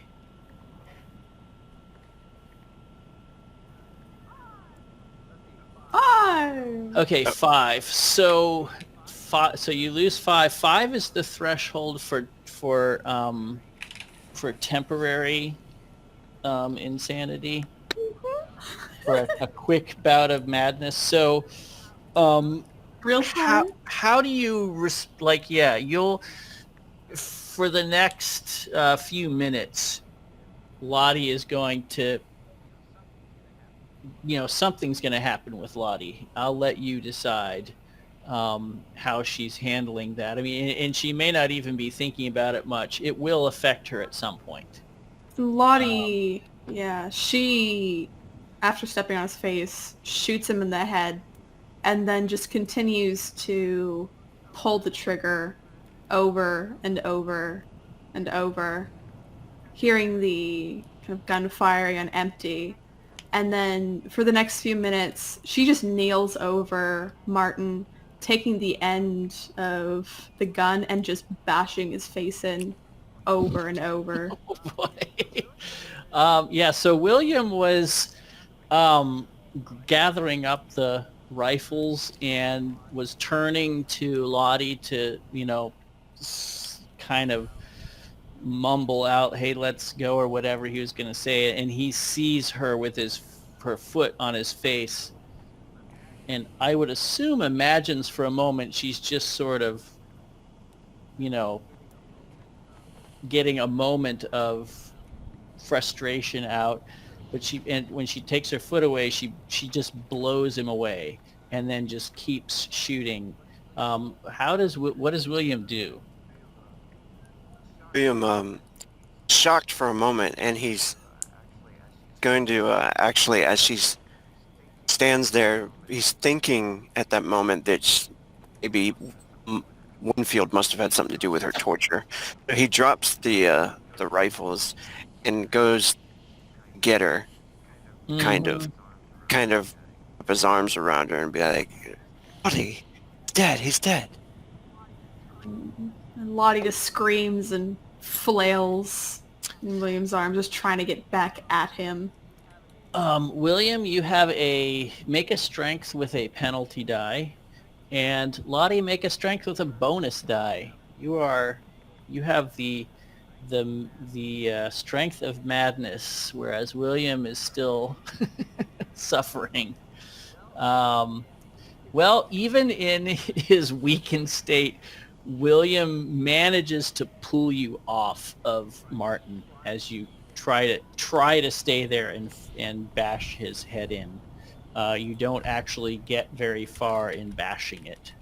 Five. Okay, 5. So you lose 5. 5 is the threshold for temporary insanity, for a quick bout of madness. So Real time? how do you you'll for the next few minutes, Lottie is going to, something's going to happen with Lottie. I'll let you decide how she's handling that. I mean, and she may not even be thinking about it much. It will affect her at some point. Lottie, she, after stepping on his face, shoots him in the head and then just continues to pull the trigger over and over and over, hearing the kind of gunfire on empty. And then for the next few minutes, she just kneels over Martin, taking the end of the gun and just bashing his face in over and over. Oh boy. So William was gathering up the rifles and was turning to Lottie to, kind of mumble out, "Hey, let's go," or whatever he was going to say, and he sees her with her foot on his face, and I would assume imagines for a moment she's just sort of, getting a moment of frustration out, but when she takes her foot away, she just blows him away and then just keeps shooting. What does William do? William, shocked for a moment, and he's going to actually, as she stands there, he's thinking at that moment that maybe Winfield must have had something to do with her torture. So he drops the rifles and goes get her, kind of put his arms around her and be like, "Lottie, he's dead." And Lottie just screams and flails in William's arms, just trying to get back at him. William, you have make a strength with a penalty die, and Lottie, make a strength with a bonus die. You have the strength of madness, whereas William is still suffering. Well, even in his weakened state, William manages to pull you off of Martin as you try to stay there and bash his head in. You don't actually get very far in bashing it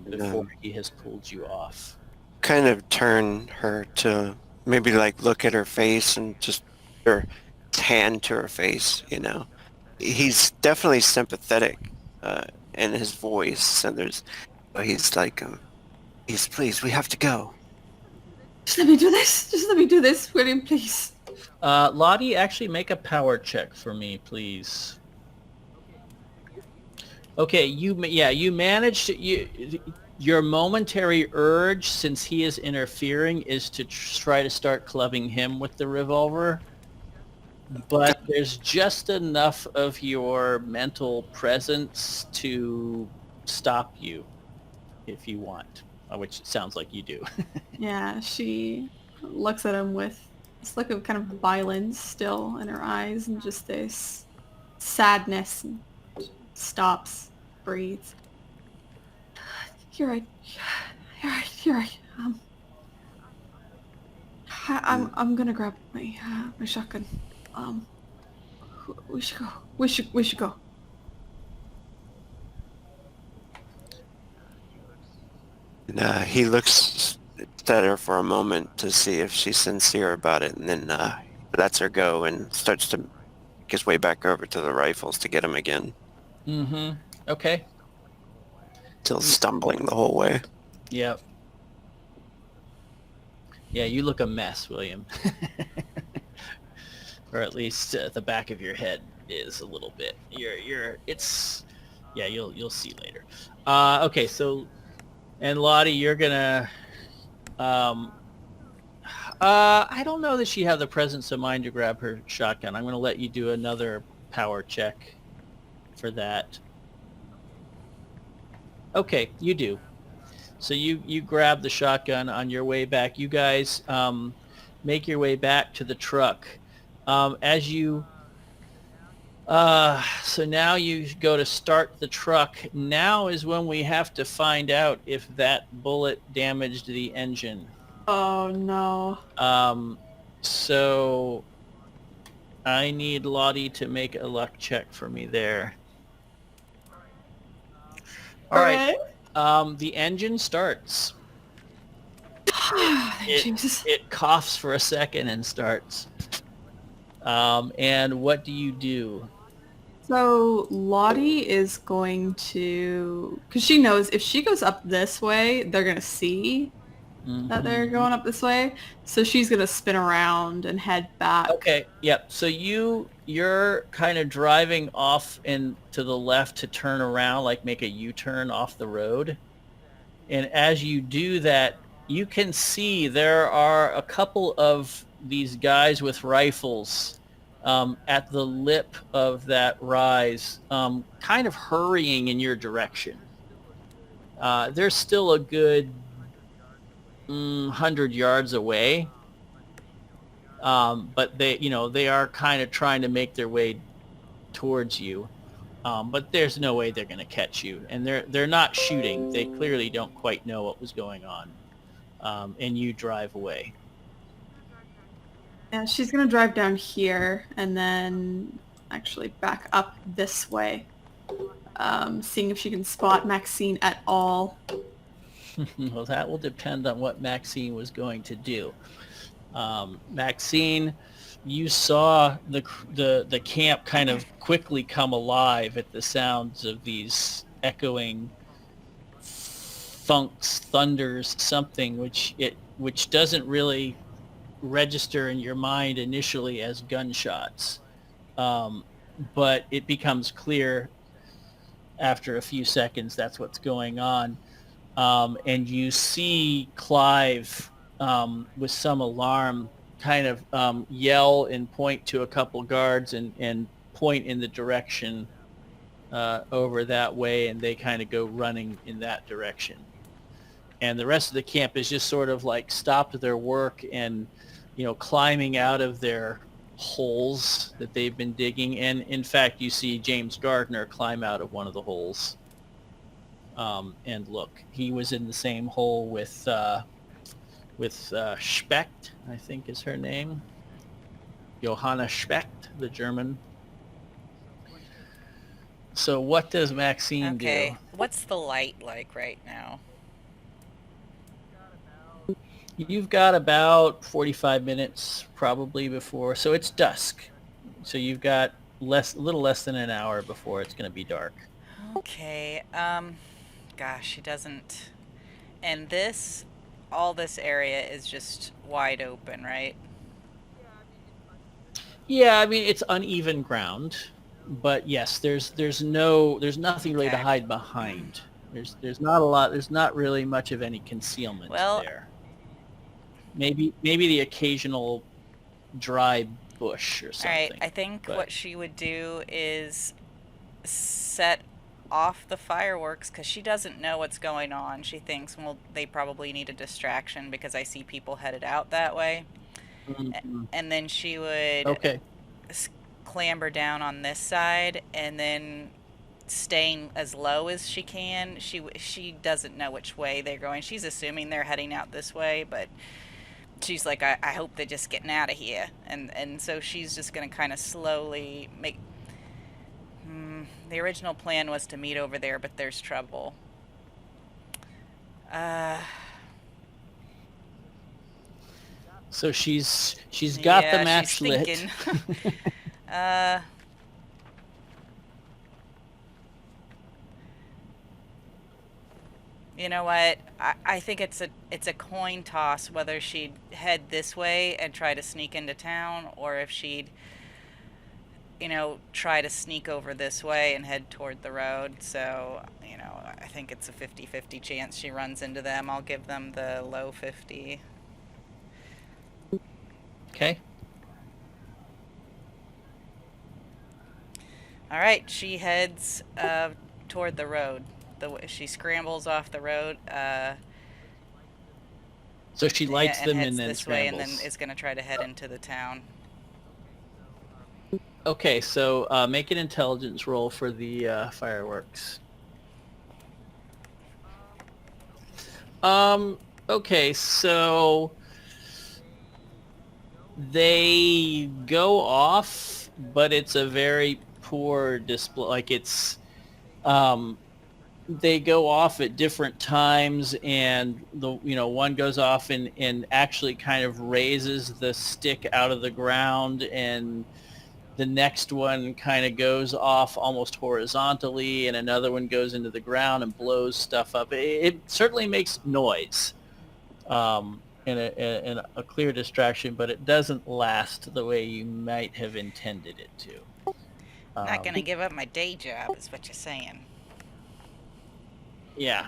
before he has pulled you off. Kind of turn her to maybe look at her face and just her hand to her face, you know. He's definitely sympathetic in his voice, and he's like, he's please, we have to go. Just let me do this. Just let me do this, William, please. Lottie, actually make a power check for me, please. Okay, you managed to, your momentary urge, since he is interfering, is to try to start clubbing him with the revolver. But there's just enough of your mental presence to stop you if you want, which sounds like you do. Yeah, she looks at him with this look of kind of violence still in her eyes and just this sadness, and stops, breathes. You're right. You're right. I'm gonna grab my shotgun. We should go. We should go. And he looks at her for a moment to see if she's sincere about it, and then lets her go and starts to make his way back over to the rifles to get him again. Mm-hmm. Okay. Still stumbling the whole way. Yep. Yeah, you look a mess, William. Or at least the back of your head is a little bit. You'll see later. Okay, so, and Lottie, you're gonna, I don't know that she had the presence of mind to grab her shotgun. I'm gonna let you do another power check for that. Okay, you do. So you grab the shotgun on your way back. You guys make your way back to the truck. As you, so now you go to start the truck. Now is when we have to find out if that bullet damaged the engine. Oh no. So I need Lottie to make a luck check for me there. All right. The engine starts. Jesus. It coughs for a second and starts. And what do you do? So Lottie is going to, because she knows if she goes up this way, they're going to see that they're going up this way. So she's going to spin around and head back. Okay, yep. So you're kind of driving off and to the left to turn around, like make a U-turn off the road. And as you do that, you can see there are a couple of these guys with rifles at the lip of that rise, kind of hurrying in your direction. They're still a good 100 yards away, but they are kind of trying to make their way towards you. But there's no way they're going to catch you, and they're not shooting. They clearly don't quite know what was going on, and you drive away. Yeah, she's going to drive down here and then actually back up this way, seeing if she can spot Maxine at all. Well, that will depend on what Maxine was going to do. Maxine, you saw the camp kind of quickly come alive at the sounds of these echoing thunks, thunders, something which doesn't really register in your mind initially as gunshots, but it becomes clear after a few seconds that's what's going on, and you see Clive with some alarm kind of yell and point to a couple guards and point in the direction over that way, and they kind of go running in that direction. And the rest of the camp is just sort of like stopped their work and, climbing out of their holes that they've been digging. And in fact, you see James Gardner climb out of one of the holes. And look, he was in the same hole with Specht, I think is her name. Johanna Specht, the German. So what does Maxine do? Okay, what's the light like right now? You've got about 45 minutes probably before, so it's dusk. So you've got a little less than an hour before it's going to be dark. Okay. Gosh, she doesn't. And all this area is just wide open, right? Yeah, I mean it's uneven ground, but yes, there's nothing really to Okay. hide behind. There's not a lot. There's not really much of any concealment Well- there. Maybe the occasional dry bush or All something. right. I think but- what she would do is set off the fireworks because she doesn't know what's going on. She thinks, well, they probably need a distraction because I see people headed out that way. Mhm. And then she would Okay. clamber down on this side and then staying as low as she can. She doesn't know which way they're going. She's assuming they're heading out this way, but she's like, I hope they're just getting out of here. And so she's just going to kind of slowly make... the original plan was to meet over there, but there's trouble. So she's got the Yeah, match she's lit. thinking. You know what? I think it's a coin toss whether she'd head this way and try to sneak into town, or if she'd, try to sneak over this way and head toward the road. So, I think it's a 50-50 chance she runs into them. I'll give them the low 50. Okay. All right, she heads toward the road. She scrambles off the road. So she lights and them heads and then this way, and scrambles. then is going to try to head into the town. Okay, so make an intelligence roll for the fireworks. Okay, so they go off, but it's a very poor display. Like it's, they go off at different times, and one goes off and actually kind of raises the stick out of the ground, and the next one kind of goes off almost horizontally, and another one goes into the ground and blows stuff up. It certainly makes noise, and a clear distraction, but it doesn't last the way you might have intended it to. Not going to give up my day job, is what you're saying. Yeah.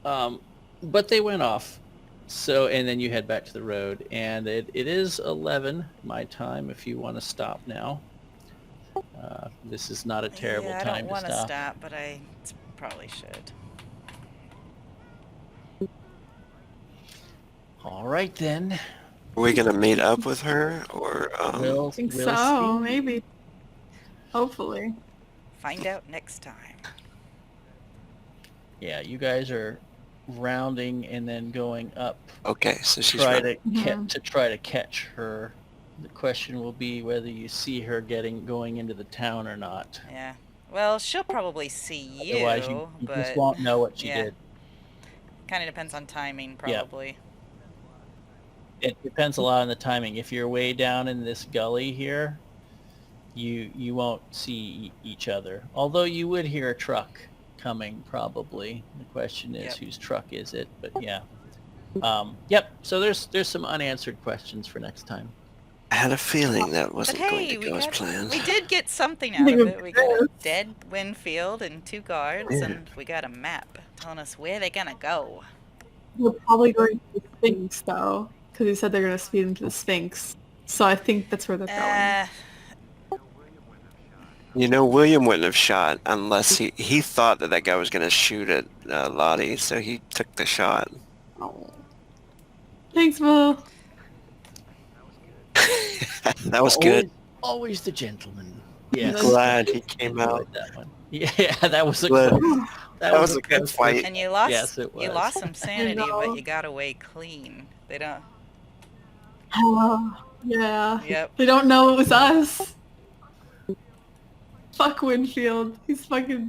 But they went off. So, and then you head back to the road, and it is 11 my time if you want to stop now. This is not a terrible I time don't want to to stop. stop, but I probably should. All right then. Are we gonna meet up with her, or We'll, I think we'll so, see. maybe. Hopefully. Find out next time. Yeah, you guys are rounding and then going up. okay, so she's Try right. to try to catch her. The question will be whether you see her going into the town or not. Yeah. Well, she'll probably see you, Otherwise, you but just won't know what she yeah. did. Kind of depends on timing, Yeah. probably. It depends a lot on the timing. If you're way down in this gully here, you won't see each other. Although you would hear a truck coming, probably. The question is, Yep. whose truck is it? But yeah. Yep. So there's some unanswered questions for next time. I had a feeling that But wasn't going hey, to go as planned. we did get something out of it. We got a dead Winfield and 2 guards, Yeah. and we got a map telling us where they're gonna go. We're probably going to the Sphinx, though, because he said they're going to speed into the Sphinx. So I think that's where they're going. You know, William wouldn't have shot unless he thought that guy was going to shoot at Lottie, so he took the shot. Oh. Thanks, Will. That was good. Always the gentleman. I'm Yes. glad he came I out. like that one. Yeah, that was a Glad. that was a good close fight. And you lost, Yes, it you was. lost some sanity, know. but you got away clean. They don't. Yeah. Yep. They don't know it was us. Fuck Winfield. He's fucking